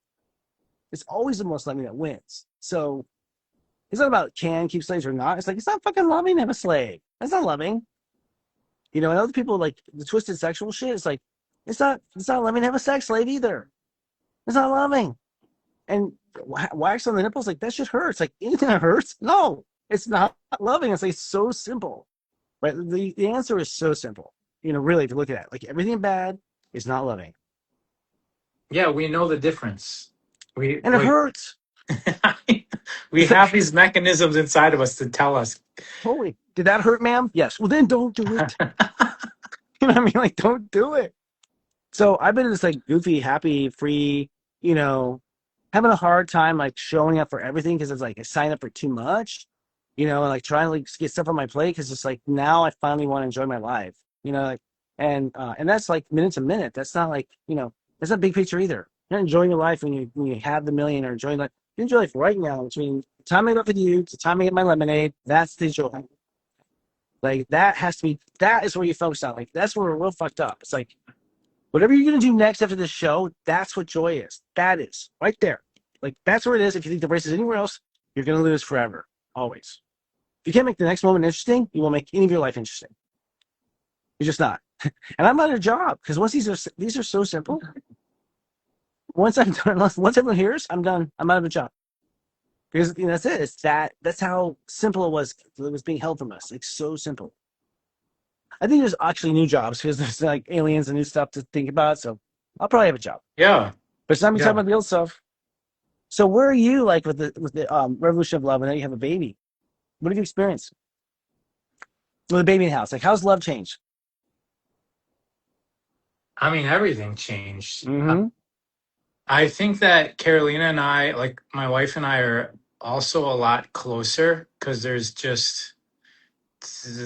It's always the most loving that wins. So it's not about can keep slaves or not. It's like it's not fucking loving to have a slave. That's not loving. And other people like the twisted sexual shit. It's like it's not loving to have a sex slave either. It's not loving. And wax on the nipples like that shit hurts. Like anything that hurts. No, it's not loving. It's like so simple. Right? The answer is so simple. Really, if you look at it, like everything bad is not loving. Yeah, we know the difference. And it hurts. We have these mechanisms inside of us to tell us. Holy, did that hurt, ma'am? Yes. Well, then don't do it. You know what I mean? Like, don't do it. So I've been in this like goofy, happy, free, having a hard time like showing up for everything because it's like I sign up for too much, and like trying to like get stuff on my plate because it's like now I finally want to enjoy my life, like and that's like minute to minute. That's not like that's not big picture either. You're not enjoying your life when you have the million or enjoying life. You enjoy life right now between the time I get up with you, the time I get my lemonade. That's the joy. Like that is where you focus on. Like that's where we're real fucked up. It's like whatever you're gonna do next after this show, that's what joy is. That is right there. Like that's where it is. If you think the race is anywhere else, you're gonna lose forever. Always. If you can't make the next moment interesting, you won't make any of your life interesting. You're just not. And I'm out of a job because once these are so simple. Once I'm done, once everyone hears, I'm done. I'm out of a job. Because that's it. That's how simple it was. It was being held from us. It's so simple. I think there's actually new jobs because there's like aliens and new stuff to think about. So I'll probably have a job, Yeah, but it's not me talking yeah. about the old stuff. So where are you like with the revolution of love? And then you have a baby. What have you experienced with a baby in the house? Like, how's love changed? I mean, everything changed. Mm-hmm. I think that Carolina and I, like my wife and I, are also a lot closer because there's just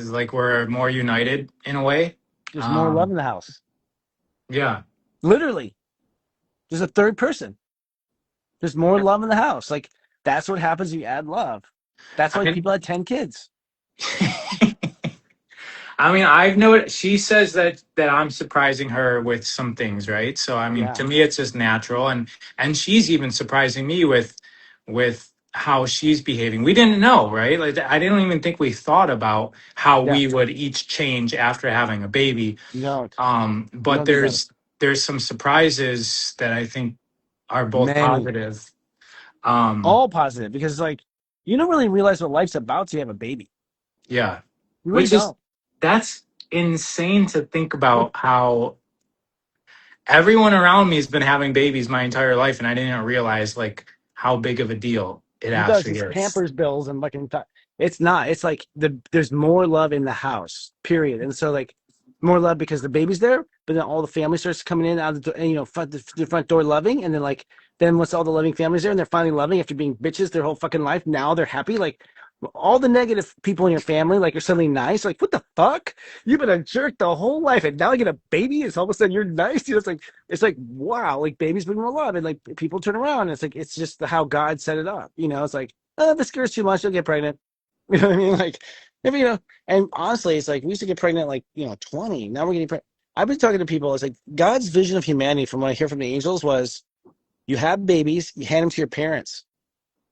like we're more united in a way. There's more love Um, in the house. yeah, Literally, there's a third person. There's more love in the house. Like that's what happens when you add love. That's why I people had 10 kids. I mean, I've noticed she says that I'm surprising her with some things, right? So I mean, Yeah. to me, it's just natural, and she's even surprising me with how she's behaving. We didn't know, right? Like I didn't even think we thought about how Yeah. we would each change after having a baby. You don't. You But don't think about it. there's some surprises that I think are both Many. positive. Um, All positive because like you don't really realize what life's about till you have a baby. yeah, You really which is don't. that's insane to think about how everyone around me has been having babies my entire life, and I didn't realize like how big of a deal it You thought actually it's is. Pampers bills and fucking. It's not. It's like there's more love in the house. Period. And so like more love because the baby's there, but then all the family starts coming in out of the door, and the front door loving, and then like then once all the loving families there and they're finally loving after being bitches their whole fucking life, now they're happy. Like all the negative people in your family like are suddenly nice. Like what the fuck? You've been a jerk the whole life, and now you get a baby. It's all of a sudden you're nice. It's like wow, like babies bring more love, and like people turn around. And it's like it's just how God set it up. It's like oh, this girl's too much, you'll get pregnant. You know what I mean? Like if and honestly, it's like we used to get pregnant like 20. Now we're getting pregnant. I've been talking to people. It's like God's vision of humanity, from what I hear from the angels, was you have babies, you hand them to your parents.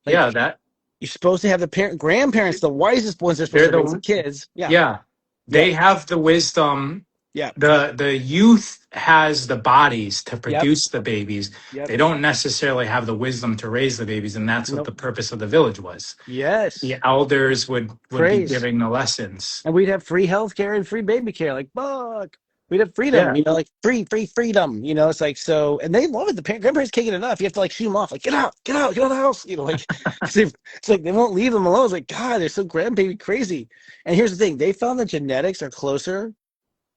Yeah, Like that you're supposed to have the grandparents, the wisest ones, are supposed they're to raise the the kids. Yeah, yeah, yep, they have the wisdom. yep, The youth has the bodies to yep, produce the babies. yep. They don't necessarily have the wisdom to raise the babies, and that's what the Nope. purpose of the village was. The Yes. elders would be Praise. giving the lessons. And we'd have free health care and free baby care. Like, fuck. We'd have freedom, Yeah. like free freedom. It's like so, and they love it. The grandparents can't get enough. You have to like shoot them off, like get out, get out of the house. Like it's like they won't leave them alone. It's like God, they're so grandbaby crazy. And here's the thing: they found that genetics are closer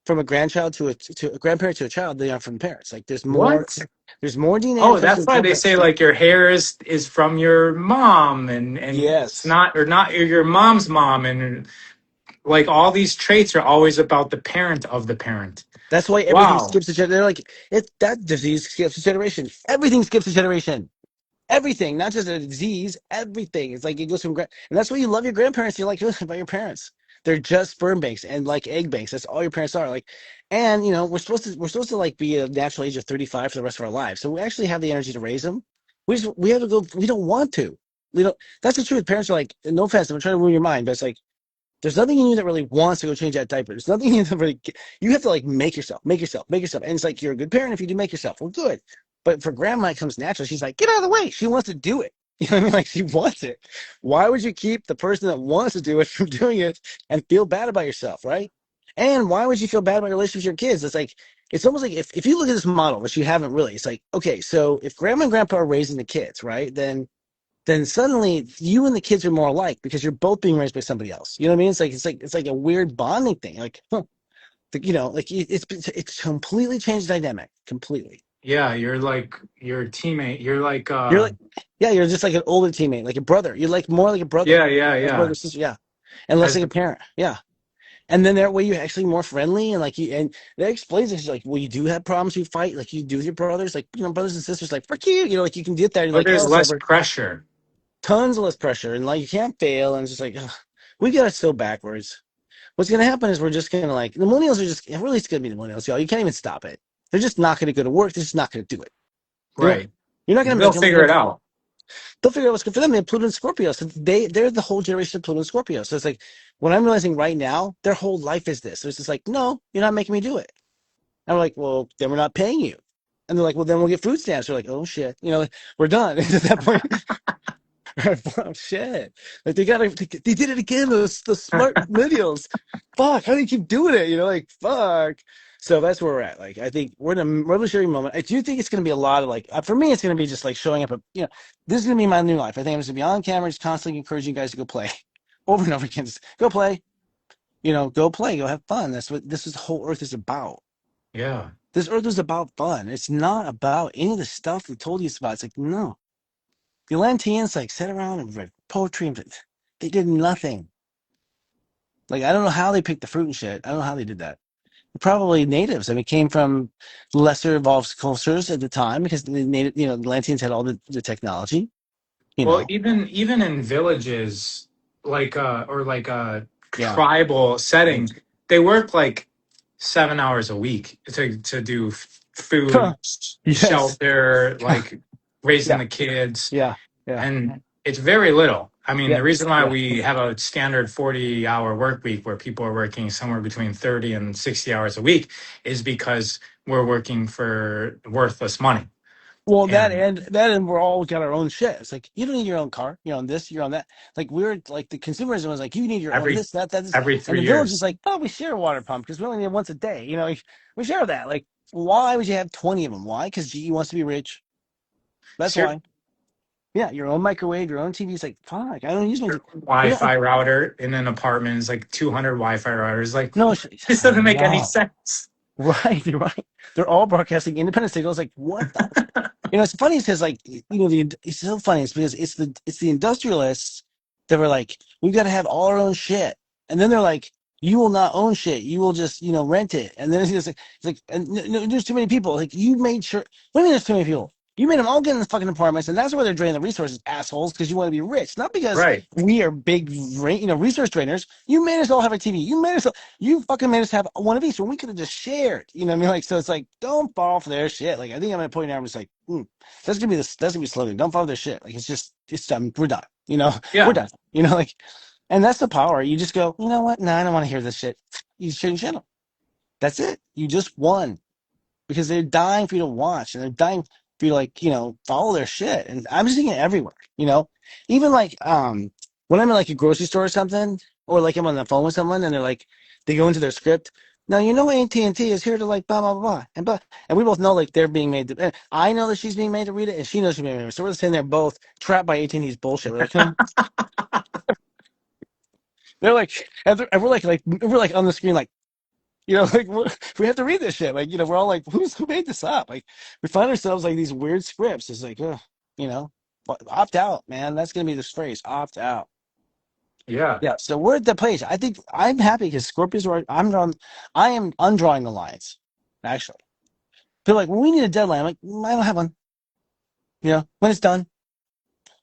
from a grandchild to a grandparent to a child than they are from parents. Like What? there's more DNA Oh, ancestry that's in why they grandparents. say like your hair is from your mom and it's Yes. not or not your mom's mom and like all these traits are always about the parent of the parent. That's why everything Wow. skips a generation. They're like, that disease skips a generation. Everything skips a generation. Everything, not just a disease, everything. It's like it goes from and that's why you love your grandparents. You're like about your parents. They're just sperm banks and like egg banks. That's all your parents are. Like, and we're supposed to like be a natural age of 35 for the rest of our lives. So we actually have the energy to raise them. We have to go. We don't want to. We don't. That's the truth. Parents are like, no offense, I'm trying to ruin your mind, but it's like there's nothing in you that really wants to go change that diaper. There's nothing in you that really. You have to like make yourself. And it's like you're a good parent if you do make yourself. Well, good. But for grandma, it comes natural. She's like, get out of the way. She wants to do it. You know what I mean? Like she wants it. Why would you keep the person that wants to do it from doing it and feel bad about yourself, right? And why would you feel bad about your relationship with your kids? It's like it's almost like if you look at this model, which you haven't really, it's like, okay, so if grandma and grandpa are raising the kids, right? Then suddenly you and the kids are more alike because you're both being raised by somebody else. You know what I mean? It's like a weird bonding thing. Like, huh, like it's completely changed the dynamic completely. Yeah, you're like your teammate. You're like You're like, yeah, you're just like an older teammate, like a brother. You're like more like a brother, yeah, yeah, a brother yeah. sister, yeah, and less As like a parent, yeah. And then that way you're actually more friendly and like you and that explains it. She's like, well, you do have problems you fight, like you do with your brothers, like brothers and sisters, like fuck you, like you can get that. And you're but like, there's oh, less so pressure. tons of less pressure and like you can't fail and it's just like ugh, we got it so backwards. What's gonna happen is we're just gonna like the millennials are just really it's gonna be the millennials, y'all. You can't even stop it. They're just not gonna go to work. They're just not gonna do it. They don't. Right. You're not gonna They'll make them. figure it out. They'll figure out what's good for them. They have Pluto and Scorpio, so they're the whole generation of Pluto and Scorpio. So it's like what I'm realizing right now, their whole life is this. So it's just like, no, you're not making me do it. And we're like, well, then we're not paying you. And they're like, well, then we'll get food stamps. We're like, oh shit, we're done. At that point, Oh, shit. Like they did it again, those smart millennials. Fuck, how do you keep doing it? Like fuck. So that's where we're at. Like I think we're in a revolutionary moment. I do think it's gonna be a lot of like for me it's gonna be just like showing up this is gonna be my new life. I think I'm just gonna be on camera, just constantly encouraging you guys to go play. Over and over again. Just go play. Go play, go have fun. That's what this is the whole earth is about. Yeah. This earth is about fun. It's not about any of the stuff we told you it's about. It's like, no. The Atlanteans like sat around and read poetry and they did nothing. Like I don't know how they picked the fruit and shit. I don't know how they did that. Probably natives. I mean, came from lesser evolved cultures at the time because the native, the Atlanteans had all the technology. You Well, know, even in villages, or like a yeah, tribal setting, they work like 7 hours a week to do food, yes, shelter, like raising yeah, the kids, yeah, yeah, and it's very little. I mean, yeah, the reason why yeah. we have a standard 40-hour work week where people are working somewhere between 30 and 60 hours a week is because we're working for worthless money. Well, And that and we're all got our own shit. It's like you don't need your own car. You're on this. You're on that. Like we're like the consumerism was like you need your own every this, that, this, every and three the village is years. like, oh, we share a water pump because we only need it once a day. We share that. Like, why would you have 20 of them? Why? Because GE wants to be rich. That's Ser- why. Yeah, your own microwave, your own TV. It's like, fuck, I don't use my. We don't. Wi-Fi router in an apartment is like 200 Wi-Fi routers. Like, No, this I doesn't make any know. sense. Right, you're right. They're all broadcasting independent signals. Like, what the it's funny because like it's so funny. It's because it's the industrialists that were like, we've got to have all our own shit, and then they're like, you will not own shit. You will just rent it, and then it's like and no, there's too many people. Like you made sure. What do you mean there's too many people? You made them all get in the fucking apartments, and that's where they're draining the resources, assholes. Because you want to be rich, not because Right. we are big, resource drainers. You made us all have a TV. You fucking made us have one of each, and we could have just shared. You know what I mean? Like, so it's like, don't fall for their shit. Like, I think I'm at a point now. I'm just like, that's gonna be the slogan. Don't follow their shit. Like, it's done. We're done. We're Yeah. done. Like, and that's the power. You just go, you know what? No, I don't want to hear this shit. You change channel. That's it. You just won because they're dying for you to watch and they're dying for you to like, follow their shit. And I'm seeing it everywhere, even like, when I'm in like a grocery store or something, or like I'm on the phone with someone and they're like, they go into their script. Now, AT&T is here to like blah, blah, blah, and we both know like they're being made to, and I know that she's being made to read it and she knows she's being made to read it. So we're sitting there both trapped by AT&T's bullshit. We're like, they're like, and we're like on the screen, like, like we have to read this shit. Like, we're all like, who made this up? Like, we find ourselves like these weird scripts. It's like, you know, opt out, man. That's gonna be this phrase, opt out. Yeah. Yeah. So we're at the place. I think I'm happy because Scorpios are. I am undrawing the lines. Actually, feel like when we need a deadline. I'm like, I don't have one. When it's done.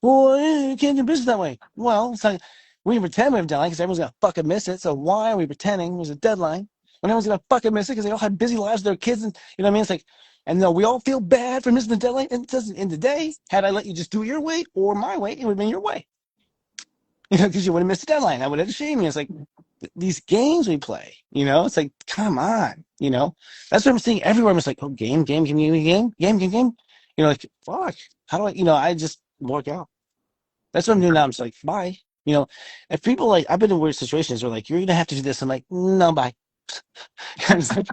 Well, you can't do business that way. Well, it's like we can pretend we have a deadline because everyone's gonna fucking miss it. So why are we pretending there's a deadline when everyone's gonna fucking miss it because they all have busy lives with their kids and you know what I mean? It's like, and then we all feel bad for missing the deadline. And it doesn't. In the day, had I let you just do it your way or my way, it would have been your way. Because you would have missed the deadline. I would have shamed you. It's like these games we play. It's like, come on. That's what I'm seeing everywhere. I'm just like, oh, game, give me a game. Like, fuck. How do I? I just work out. That's what I'm doing now. I'm just like, bye. If people like, I've been in weird situations where like, you're gonna have to do this. I'm like, no, bye. It's like,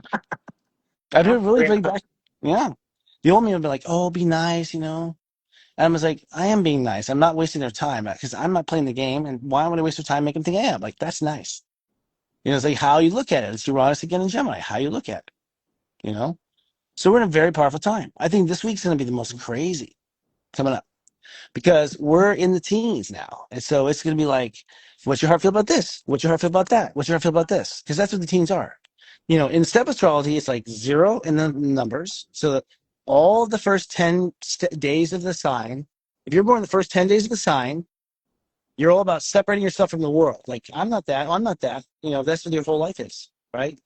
I've been really bring back. Yeah. The old me would be like, oh, be nice. And I was like, I am being nice. I'm not wasting their time because I'm not playing the game. And why would I waste their time making them think I am? Like, that's nice. It's like how you look at it. It's Uranus again in Gemini, how you look at it. So we're in a very powerful time. I think this week's going to be the most crazy coming up because we're in the teens now. And so it's going to be like, what's your heart feel about this? What's your heart feel about that? What's your heart feel about this? Because that's what the teens are. In step astrology, it's like zero in the numbers. So that all the first 10 days of the sign, if you're born the first 10 days of the sign, you're all about separating yourself from the world. Like, I'm not that. I'm not that. That's what your whole life is, right?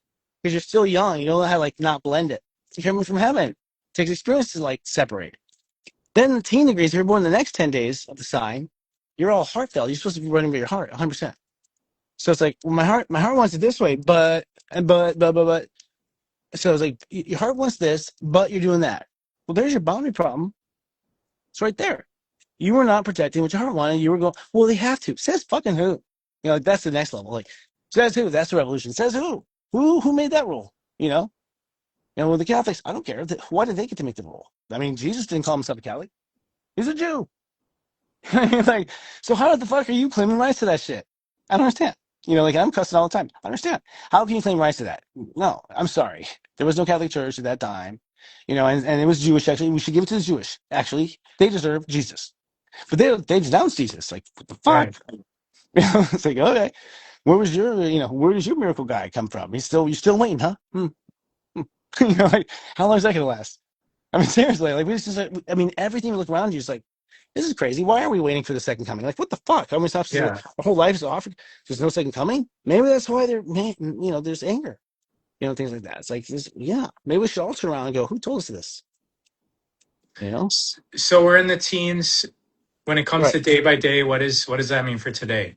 Because you're still young. You don't know how to, like, not blend it. You're coming from heaven. It takes experience to, like, separate. Then the teen degrees, if you're born the next 10 days of the sign, you're all heartfelt. You're supposed to be running with your heart, 100%. So it's like, well, my heart wants it this way, but. So it's like, your heart wants this, but you're doing that. Well, there's your boundary problem. It's right there. You were not protecting what your heart wanted. You were going, well, they have to. Says fucking who? Like that's the next level. Like says who? That's the revolution. Says who? Who made that rule? With the Catholics, I don't care. Why did they get to make the rule? I mean, Jesus didn't call himself a Catholic. He's a Jew. Like, so how the fuck are you claiming rights to that shit? I don't understand. I'm cussing all the time. I understand. How can you claim rights to that? No, I'm sorry. There was no Catholic Church at that time. And it was Jewish, actually. We should give it to the Jewish. Actually, they deserve Jesus. But they denounced Jesus. Like, what the fuck? Right. It's like, okay, where does your miracle guy come from? You're still waiting, huh? Hmm. Like, how long is that gonna last? I mean, seriously, like, everything we look around you is like, this is crazy. Why are we waiting for the second coming? Like, what the fuck? How many times Yeah. our whole life is offered? There's no second coming. Maybe that's why there's anger, things like that. It's like, yeah, maybe we should all turn around and go, who told us this? You know? So we're in the teens. When it comes Right. to day by day, what does that mean for today?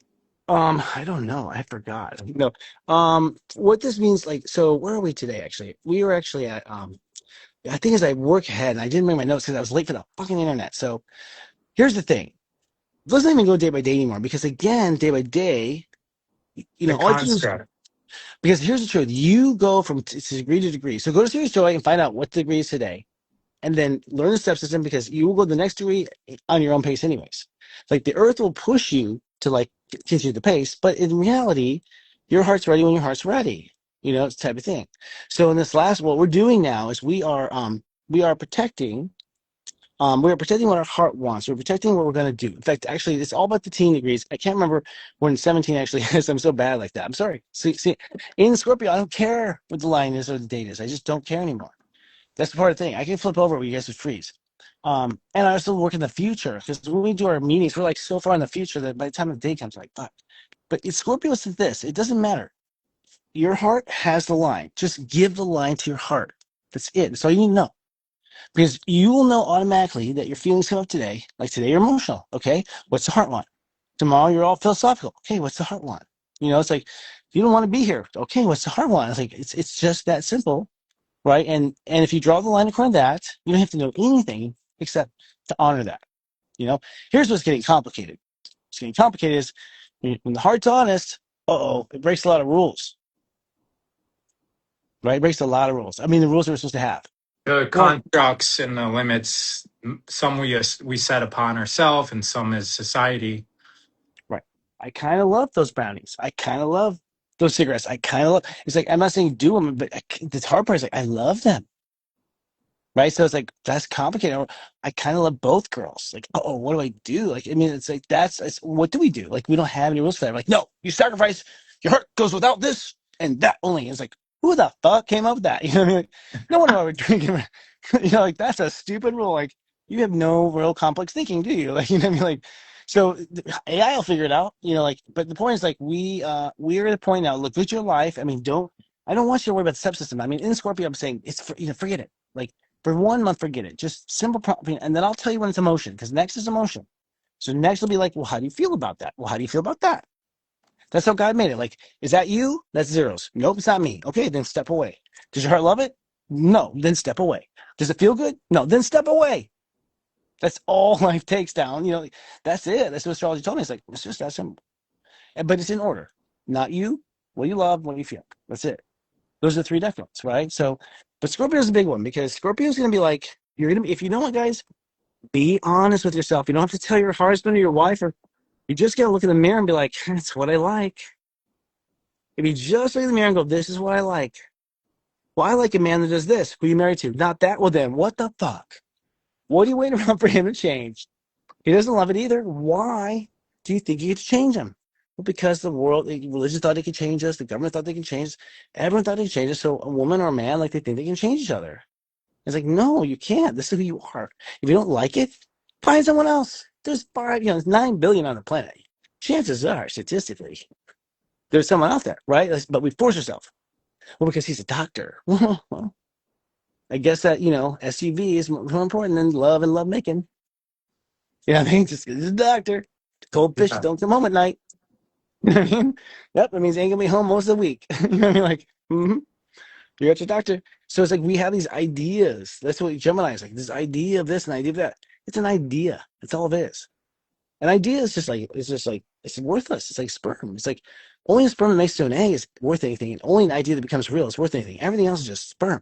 I don't know. I forgot. No. What this means, like, so where are we today? Actually, we were actually at I think as I work ahead, and I didn't bring my notes because I was late for the fucking internet. So here's the thing. Let's not even go day by day anymore because again, day by day, The all you can do is construct. because here's the truth. You go from degree to degree. So go to Sirius Joy and find out what degree is today, and then learn the step system because you will go to the next degree on your own pace, anyways. Like the Earth will push you to like continue the pace, but in reality, your heart's ready when your heart's ready. It's the type of thing. So in this last, what we're doing now is we are protecting. We're protecting what our heart wants. We're protecting what we're going to do. In fact, actually, it's all about the teen degrees. I can't remember when 17 actually is. I'm so bad like that. I'm sorry. See, in Scorpio, I don't care what the line is or the date is. I just don't care anymore. That's the part of the thing. I can flip over where you guys would freeze. And I also work in the future because when we do our meetings, we're like so far in the future that by the time the day comes, like, fuck. But it's Scorpio is this. It doesn't matter. Your heart has the line. Just give the line to your heart. That's it. That's all you need to know. Because you will know automatically that your feelings come up today. Like today, you're emotional. Okay. What's the heart want? Tomorrow, you're all philosophical. Okay. What's the heart want? It's like, you don't want to be here. Okay. What's the heart want? It's like, it's just that simple. Right. And if you draw the line according to that, you don't have to know anything except to honor that. Here's what's getting complicated. What's getting complicated is when the heart's honest, it breaks a lot of rules. Right. It breaks a lot of rules. I mean, the rules we're supposed to have. The One, constructs and the limits, some we set upon ourselves, and some as society. right. I kind of love those brownies. I kind of love those cigarettes. I kind of love. It's like I'm not saying do them, but the hard part is like I love them. Right. So it's like that's complicated. I kind of love both girls. Like, what do I do? Like, I mean, it's like what do we do? Like, we don't have any rules for that. Like, no, you sacrifice. Your heart goes without this and that only. It's like, who the fuck came up with that? You know what I mean? Like, no wonder why we're drinking. Like that's a stupid rule. Like, you have no real complex thinking, do you? Like, what I mean? Like, so AI will figure it out. Like, but the point is, like, we're at a point now. Look, live your life. I mean, I don't want you to worry about the step system. I mean, in Scorpio, I'm saying forget it. Like. For 1 month, forget it. Just simple, and then I'll tell you when it's emotion, because next is emotion. So next will be like, well, how do you feel about that? Well, how do you feel about that? That's how God made it. Like, is that you? That's zeros. Nope, it's not me. Okay, then step away. Does your heart love it? No, then step away. Does it feel good? No, then step away. That's all life takes down. That's it. That's what astrology told me. It's like, it's just that simple. But it's in order. Not you, what you love, what you feel. That's it. Those are the three decimals, right? So, but Scorpio is a big one because Scorpio is going to be like, if you know what, guys, be honest with yourself. You don't have to tell your husband or your wife, or you just got to look in the mirror and be like, that's what I like. If you just look in the mirror and go, this is what I like. Well, I like a man that does this. Who are you married to? Not that. Well, then what the fuck? What are you waiting around for him to change? He doesn't love it either. Why do you think you get to change him? Well, because the religion thought they could change us. The government thought they could change us. Everyone thought they could change us. So a woman or a man, like, they think they can change each other. It's like, no, you can't. This is who you are. If you don't like it, find someone else. There's 9 billion on the planet. Chances are, statistically, there's someone out there, right? But we force ourselves. Well, because he's a doctor. Well, I guess that, SUV is more important than love and love making. I mean? Just 'cause he's a doctor. Cold fish Yeah. don't come home at night. You know what I mean? Yep, that means I ain't gonna be home most of the week. You know what I mean? Like, you got your doctor. So it's like we have these ideas. That's what Gemini is like. This idea of this and idea of that. It's an idea. That's all it is. An idea is just like it's worthless. It's like sperm. It's like only a sperm that makes it to an egg is worth anything, and only an idea that becomes real is worth anything. Everything else is just sperm.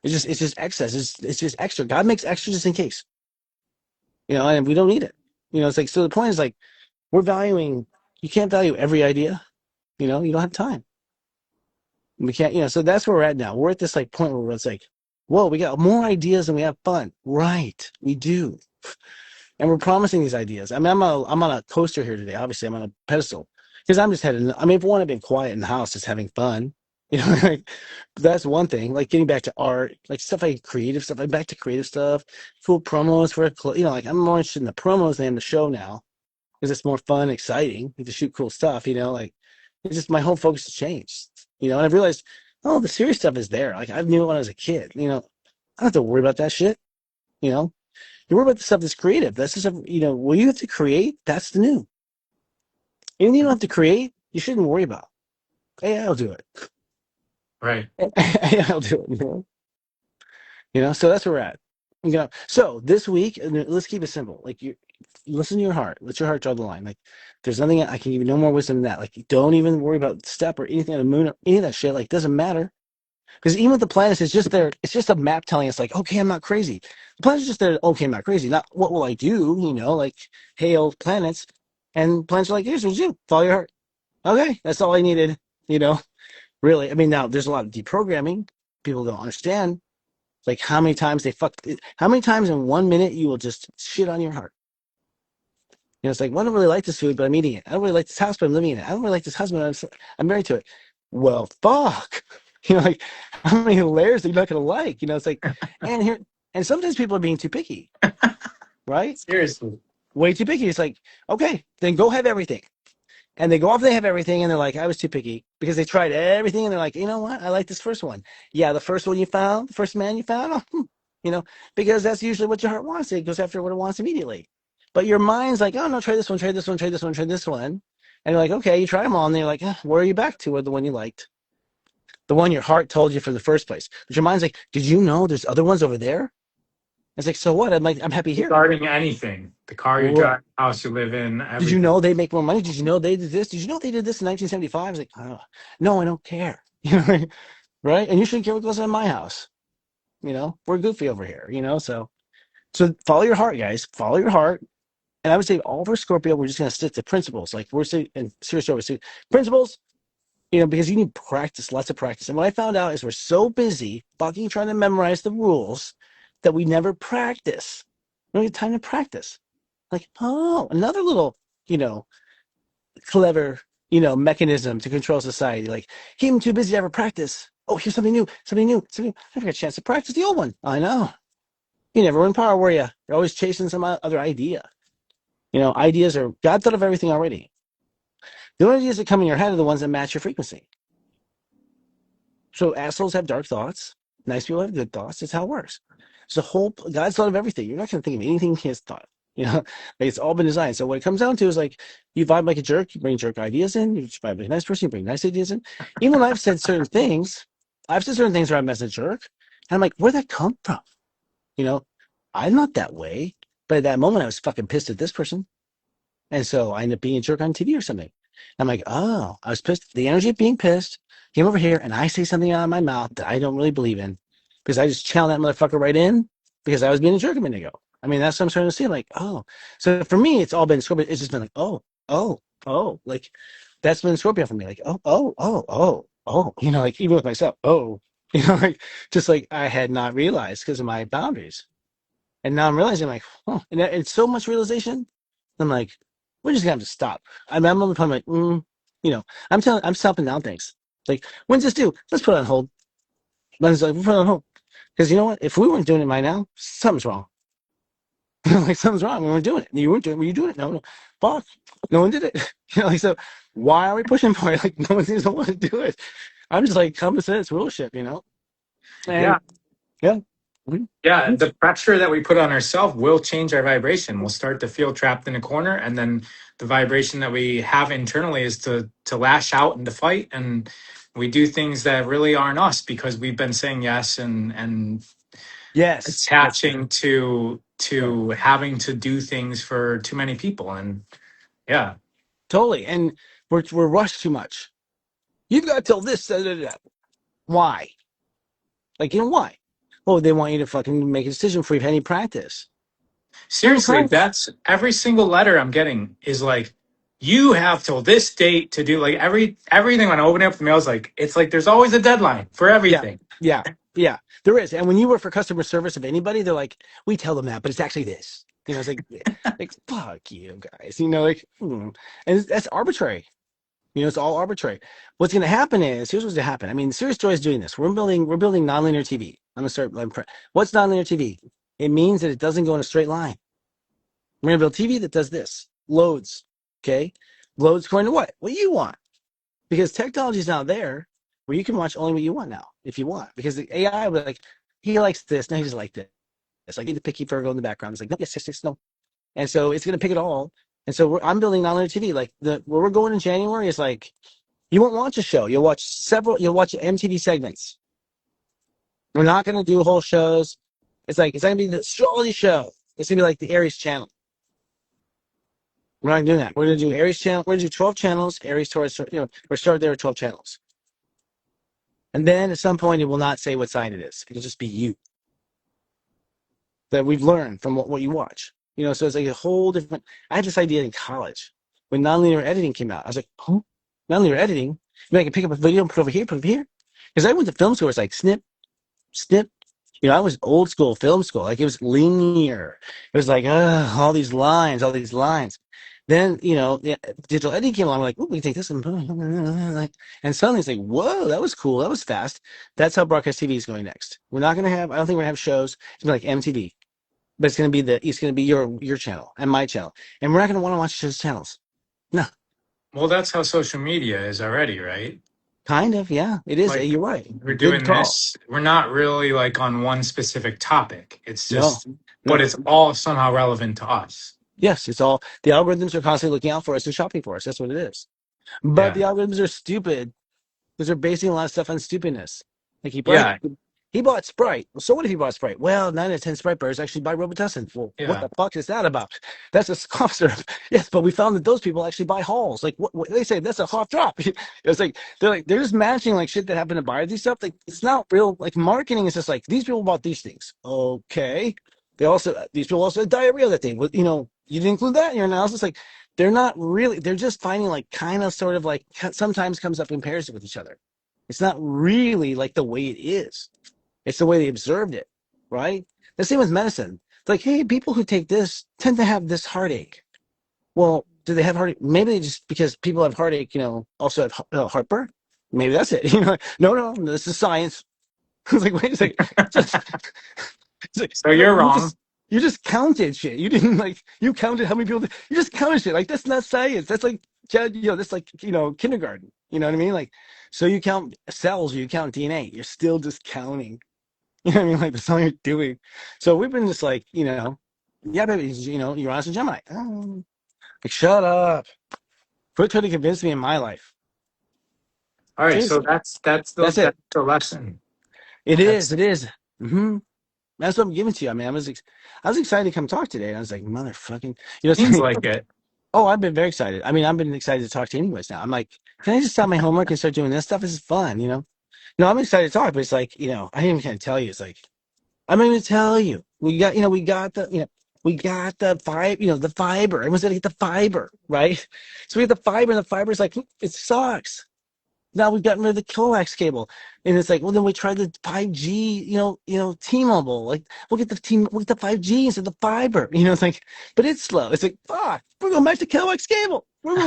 It's just excess. It's just extra. God makes extra just in case, and we don't need it. It's like so. The point is like we're valuing. You can't value every idea. You don't have time. We can't. So that's where we're at now. We're at this like point where it's like, whoa, we got more ideas than we have fun. Right, we do. And we're promising these ideas. I mean, I'm on a coaster here today. Obviously, I'm on a pedestal because I'm just heading. I mean, if I want to be quiet in the house, just having fun, like that's one thing. Like getting back to art, like stuff like creative stuff. Like back to creative stuff, cool promos for, like I'm more interested in the promos than the show now because it's more fun, exciting to shoot cool stuff. Like it's just my whole focus has changed. And I've realized, oh, the serious stuff is there. Like I knew it when I was a kid. I don't have to worry about that shit. You know, you worry about the stuff that's creative. That's just, what you have to create, that's the new. Anything you don't have to create, you shouldn't worry about. AI will do it. Right. AI will do it, So that's where we're at. So this week, let's keep it simple. Like you listen to your heart. Let your heart draw the line. Like there's nothing I can give you no more wisdom than that. Like don't even worry about step or anything on the moon or any of that shit. Like doesn't matter. Because even with the planets, it's just there. It's just a map telling us, like, okay, I'm not crazy. The planets are just there. Okay, I'm not crazy. Not what will I do? Like hail planets, and planets are like, here's what you do. Follow your heart. Okay, that's all I needed. Really. I mean, now there's a lot of deprogramming. People don't understand, like how many times how many times in 1 minute you will just shit on your heart. It's like, well, I don't really like this food, but I'm eating it. I don't really like this house, but I'm living in it. I don't really like this husband, I'm married to it. Well, fuck. Like how many layers are you not gonna like? It's like, and sometimes people are being too picky, right? Seriously. Way too picky. It's like, okay, then go have everything. And they go off, they have everything, and they're like, I was too picky because they tried everything, and they're like, you know what? I like this first one. Yeah, the first one you found, the first man you found, because that's usually what your heart wants. It goes after what it wants immediately. But your mind's like, oh no, try this one, try this one, try this one, try this one. And you're like, okay, you try them all, and they're like, where are you back to? Or the one you liked? The one your heart told you for the first place. But your mind's like, did you know there's other ones over there? It's like, so what? I'm like, I'm happy here. Regarding anything, the car you drive, the house you live in, everything. Did you know they make more money? Did you know they did this? Did you know they did this in 1975? I was like, oh, no, I don't care. Right? And you shouldn't care what goes on in my house. We're goofy over here, so follow your heart, guys. Follow your heart. And I would say all for Scorpio, we're just going to stick to principles. Like we're saying, and Sirius Joy, we're principles, because you need practice, lots of practice. And what I found out is we're so busy fucking trying to memorize the rules that we never practice. We don't get time to practice. Like, oh, another little, clever, mechanism to control society. Like, hey, I'm too busy to ever practice. Oh, here's something new, something new, something new. I got a chance to practice the old one. I know. You never win power, were you? You're always chasing some other idea. Ideas are, God thought of everything already. The only ideas that come in your head are the ones that match your frequency. So assholes have dark thoughts. Nice people have good thoughts. That's how it works. It's God's thought of everything. You're not going to think of anything he has thought. Like it's all been designed. So what it comes down to is like you vibe like a jerk, you bring jerk ideas in. You vibe like a nice person, you bring nice ideas in. Even when I've said certain things, where I'm as a jerk, and I'm like, where'd that come from? I'm not that way. But at that moment, I was fucking pissed at this person. And so I ended up being a jerk on TV or something. I'm like, oh, I was pissed. The energy of being pissed came over here, and I say something out of my mouth that I don't really believe in because I just channel that motherfucker right in because I was being a jerk a minute ago. I mean, that's what I'm starting to see. Like, oh, so for me, it's all been Scorpio. It's just been like, oh, like that's been Scorpio for me. Like, oh, like even with myself, like just like I had not realized because of my boundaries. And now I'm realizing, like, and it's so much realization. I'm like, we're just gonna have to stop. I'm on the point, like, I'm stopping down things. Like, when's this due? Let's put it on hold. When's like, we'll put it on hold. Because you know what? If we weren't doing it by now, something's wrong. Like something's wrong. We weren't doing it. You weren't doing it. Were you doing it? No. Fuck. No one did it. Like so. Why are we pushing for it? Like no one seems to want to do it. I'm just like common sense rulership, And Yeah. yeah. Yeah, the pressure that we put on ourselves will change our vibration. We'll start to feel trapped in a corner, and then the vibration that we have internally is to lash out and to fight, and we do things that really aren't us because we've been saying yes and Yes. attaching to to having to do things for too many people. And yeah. Totally. And we're rushed too much. You've got to tell this. Why? Like, why? Well, they want you to fucking make a decision before you've had any practice. How many Seriously, practice? that's every single letter I'm getting is like, you have till this date to do like everything when I open up the mail is like, it's like there's always a deadline for Yeah, everything. yeah, yeah. There is. And when you work for customer service of anybody, they're like, we tell them that, but it's actually this. It's like fuck you guys. And that's arbitrary. It's all arbitrary. What's going to happen is here's what's going to happen. I mean, Sirius Joy is doing this. We're building nonlinear TV. I'm going to start. What's nonlinear TV? It means that it doesn't go in a straight line. We're going to build TV that does this. Loads. Okay. Loads according to what you want. Because technology is now there where you can watch only what you want now, if you want. Because the AI will be like, he likes this, now he doesn't like this. It's like the picky Virgo in the background. It's like, no, yes, yes, yes, no. And so it's going to pick it all. And so I'm building nonlinear TV. Like where we're going in January is like, you won't watch a show. You'll watch MTV segments. We're not going to do whole shows. It's going to be the astrology show. It's going to be like the Aries channel. We're not doing that. We're going to do Aries channel. We're going to do 12 channels. Aries, Taurus, we're starting there at 12 channels. And then at some point, it will not say what sign it is. It'll just be you. That we've learned from what you watch. So it's like a whole different. I had this idea in college when nonlinear editing came out. I was like, huh? Nonlinear editing? I can pick up a video and put it over here, put it over here. Because I went to film school. It's like snip, snip. I was old school film school. Like it was linear. It was like, all these lines, all these lines. Then, digital editing came along. Like, oh, we can take this and suddenly it's like, whoa, that was cool. That was fast. That's how broadcast TV is going next. We're not going to have, I don't think we're going to have shows. It's going to be like MTV, but it's going to be your channel and my channel. And we're not going to want to watch those channels. No, Well, that's how social media is already, right? kind of. Yeah, it is. Like You're right. we're Good doing call. this, we're not really like on one specific topic. It's No, just, but no. it's all somehow relevant to us. Yes, it's all the algorithms are constantly looking out for us and shopping for us. That's what it is. But Yeah. the algorithms are stupid because they're basing a lot of stuff on stupidness. Like Yeah. he bought Sprite. Well, so what if he bought Sprite? Well, 9 out of 10 Sprite bars actually buy Robitussin. Well, what Yeah. the fuck is that about? That's a cough syrup. Yes, but we found that those people actually buy Halls. Like what they say, that's a cough drop. It's like they're just matching like shit that happened to buy these stuff. Like it's not real. Like marketing is just like these people bought these things. Okay. These people also had diarrhea that day. Well, you didn't include that in your analysis. Like they're not really. They're just finding like kind of sort of like sometimes comes up in pairs with each other. It's not really like the way it is. It's the way they observed it, right? The same with medicine. It's like, hey, people who take this tend to have this heartache. Well, do they have heartache? Maybe they just because people have heartache, also have heartburn. Maybe that's it. No, this is science. I was like, wait a second. So you're wrong. You just counted shit. You didn't you counted how many people. You just counted shit. Like that's not science. That's like that's like kindergarten. You know what I mean? Like, so you count cells, you count DNA. You're still just counting. You know what I mean? Like that's all you're doing. So we've been just like, yeah, baby, Uranus and Gemini. Like, shut up. Quit trying to convince me in my life. All right. So Seriously, that's that's it. the lesson. It is. That's It is. Mm-hmm. That's what I'm giving to you. I mean, I was excited to come talk today. And I was like, motherfucking, it's seems funny. like it. Oh, I've been very excited. I mean, I've been excited to talk to you anyways now. I'm like, can I just stop my homework and start doing this stuff? This is fun. No, I'm excited to talk, but it's like, I didn't even kind of tell you. It's like, I'm going to tell you. We got the fiber, the fiber. Everyone's going to get the fiber, right? So we have the fiber, and the fiber is like, it sucks. Now we've gotten rid of the coax cable, and it's like, well, then we tried the 5G, T-Mobile. Like, we'll get the 5G instead of the fiber. It's like, but it's slow. It's like, fuck, we're going back to coax cable. We're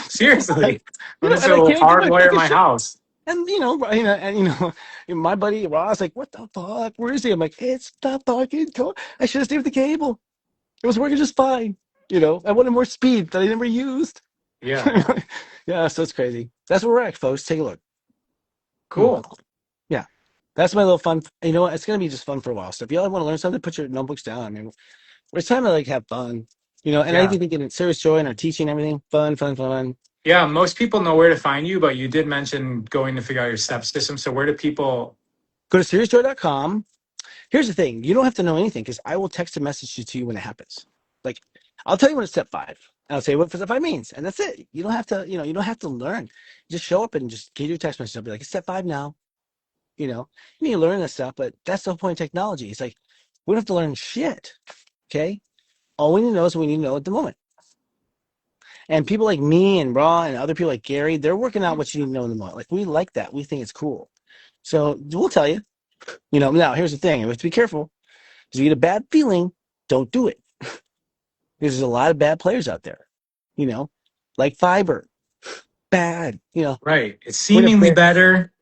Seriously. I'm just and I gonna can't get my hardwire fucking my shit. house. And my buddy Ross, like, what the fuck? Where is he? I'm like, it's the fucking code. I should have stayed with the cable. It was working just fine. I wanted more speed that I never used. Yeah. Yeah, so it's crazy. That's where we're at, folks. Take a look. Cool. Yeah, that's my little fun. You know what? It's gonna be just fun for a while. So if y'all want to learn something, put your notebooks down. I mean, it's time to have fun. And I Yeah. think in serious joy and our teaching, everything, fun, fun, fun. Yeah. Most people know where to find you, but you did mention going to figure out your step system. So where do people? Go to SiriusJoy.com. Here's the thing: you don't have to know anything because I will text a message to you when it happens. Like, I'll tell you when it's step 5. And I'll say what step 5 means, and that's it. You don't have to, you don't have to learn. Just show up and just get your text message. I'll be like, it's step 5 now. You know, you need to learn this stuff, but that's the whole point of technology. It's like we don't have to learn shit. Okay, all we need to know is what we need to know at the moment. And people like me and Raw and other people like Gary, they're working out what you need to know in the moment. Like we like that. We think it's cool. So we'll tell you. Now here's the thing: you have to be careful. If you get a bad feeling, don't do it. There's a lot of bad players out there, like fiber, bad. Right. It's We're in a seemingly bear. better.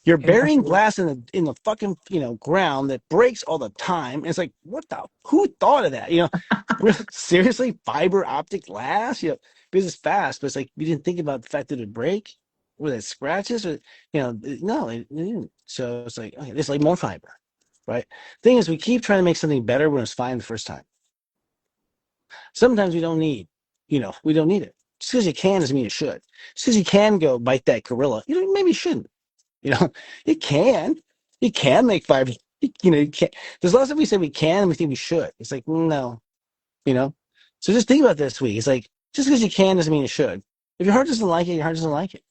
You're In burying actual- glass in the fucking ground that breaks all the time. And it's like, what the? Who thought of that? Seriously, fiber optic glass. Because it's fast, but it's like you didn't think about the fact that it break, or that it scratches, or no, it didn't. So it's like okay, it's like more fiber, right? Thing is, we keep trying to make something better when it's fine the first time. Sometimes we don't need it. Just because you can doesn't mean you should. Just because you can go bite that gorilla, maybe you shouldn't. You know, you can. You can make five. You can't. There's lots of we say we can and we think we should. It's like, no, you know? So just think about this week. It's like, just because you can doesn't mean you should. If your heart doesn't like it, your heart doesn't like it.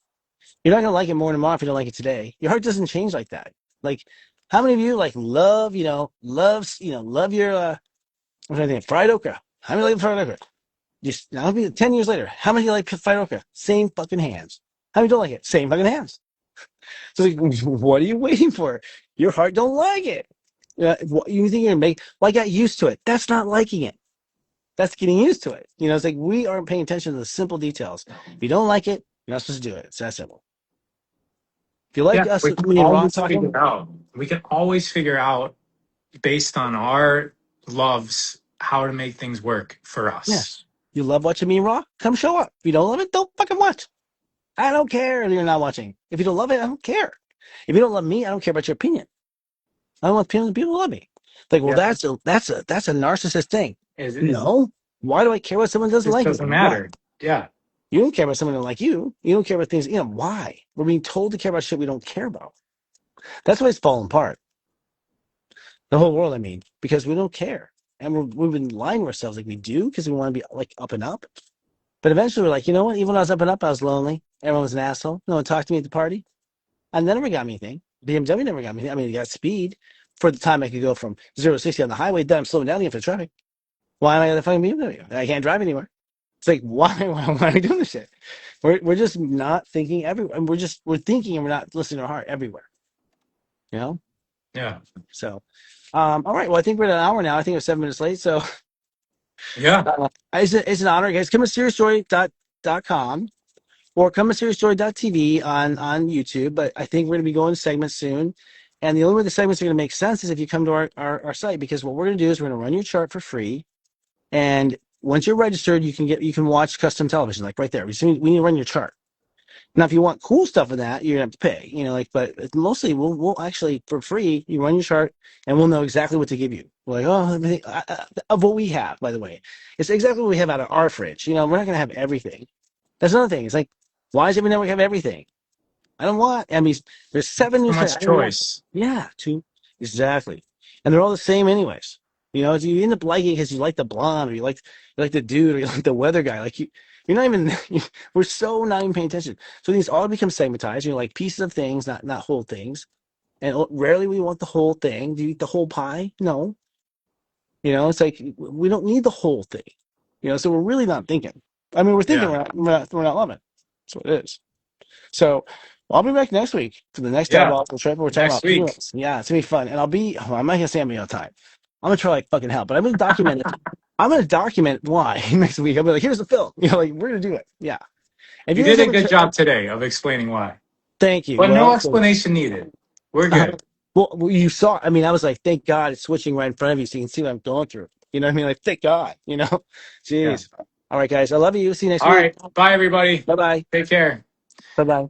You're not going to like it more tomorrow if you don't like it today. Your heart doesn't change like that. Like, how many of you like love your, I'm trying to think, fried okra? How many like fried okra? Just now, 10 years later, how many like fried okra? Same fucking hands. How many don't like it? Same fucking hands. So like, what are you waiting for? Your heart don't like it. You think you're gonna make? Well, I got used to it. That's not liking it. That's getting used to it. It's like we aren't paying attention to the simple details. If you don't like it, you're not supposed to do it. It's that simple. If you like Yeah, us, we can me and Ross always figure talking, it out. We can always figure out based on our loves how to make things work for us. yes. You love watching me and Ross? Come show up. If you don't love it, don't fucking watch. I don't care if you're not watching. If you don't love it, I don't care. If you don't love me, I don't care about your opinion. I don't want people to love me. Like, well, Yeah, that's a narcissist thing. it No. Why do I care what someone doesn't just like me? doesn't Why? matter. Yeah, You don't care about someone like you. You don't care about things. Why? We're being told to care about shit we don't care about. That's why it's falling apart. The whole world, I mean, because we don't care. And we've been lying to ourselves like we do because we want to be like up and up. But eventually we're like, you know what? Even when I was up and up, I was lonely. Everyone was an asshole. No one talked to me at the party. And that never got me anything. BMW never got me anything. I mean, it got speed for the time I could go from 0 to 60 on the highway. Then I'm slowing down again for traffic. Why am I going to fucking BMW? I can't drive anywhere. It's like, why are we doing this shit? We're just not thinking everywhere. And we're thinking and we're not listening to our heart everywhere. You know? yeah, So, all right. Well, I think we're at an hour now. I think we're 7 minutes late. So, yeah. it's an honor, guys. Come to SiriusJoy.com or come to SiriusJoy.tv on YouTube. But I think we're going to be going to segments soon. And the only way the segments are going to make sense is if you come to our site, because what we're going to do is we're going to run your chart for free. And once you're registered, you can watch custom television, like right there. We need to run your chart. Now, if you want cool stuff in that, you're gonna have to pay. But mostly we'll actually for free. You run your chart, and we'll know exactly what to give you. We're like, oh, everything of what we have. By the way, it's exactly what we have out of our fridge. We're not gonna have everything. That's another thing. It's like, why does every network have everything? I don't want. I mean, there's 7 So new much sites. I don't want. choice. Yeah, two exactly, and they're all the same anyways. If you end up liking it because you like the blonde, or you like the dude, or you like the weather guy, like you're not even. We're so not even paying attention. So these all become segmentized. You're like pieces of things, not whole things. And rarely we want the whole thing. Do you eat the whole pie? No. It's like we don't need the whole thing. So we're really not thinking. I mean, we're thinking, Yeah, we're not loving it. That's what it is. So I'll be back next week for the next yeah. diabolical trip. We're talking Next about week. feelings. Yeah, it's gonna be fun, and I'm not gonna say I'm gonna be on time. I'm gonna try like fucking hell, but I'm gonna document it. I'm gonna document why next week. I'll be like, here's the film. Like we're gonna do it. Yeah. If You you guys did a ever, good job today of explaining why, thank you. but no Well, so, explanation needed. We're uh, good. well, you saw. I mean, I was like, thank God it's switching right in front of you, so you can see what I'm going through. You know what I mean? Like, thank God. Yeah. Jeez. All right, guys. I love you. See you next All week. right. Bye, everybody. Bye bye. Take care. Bye bye.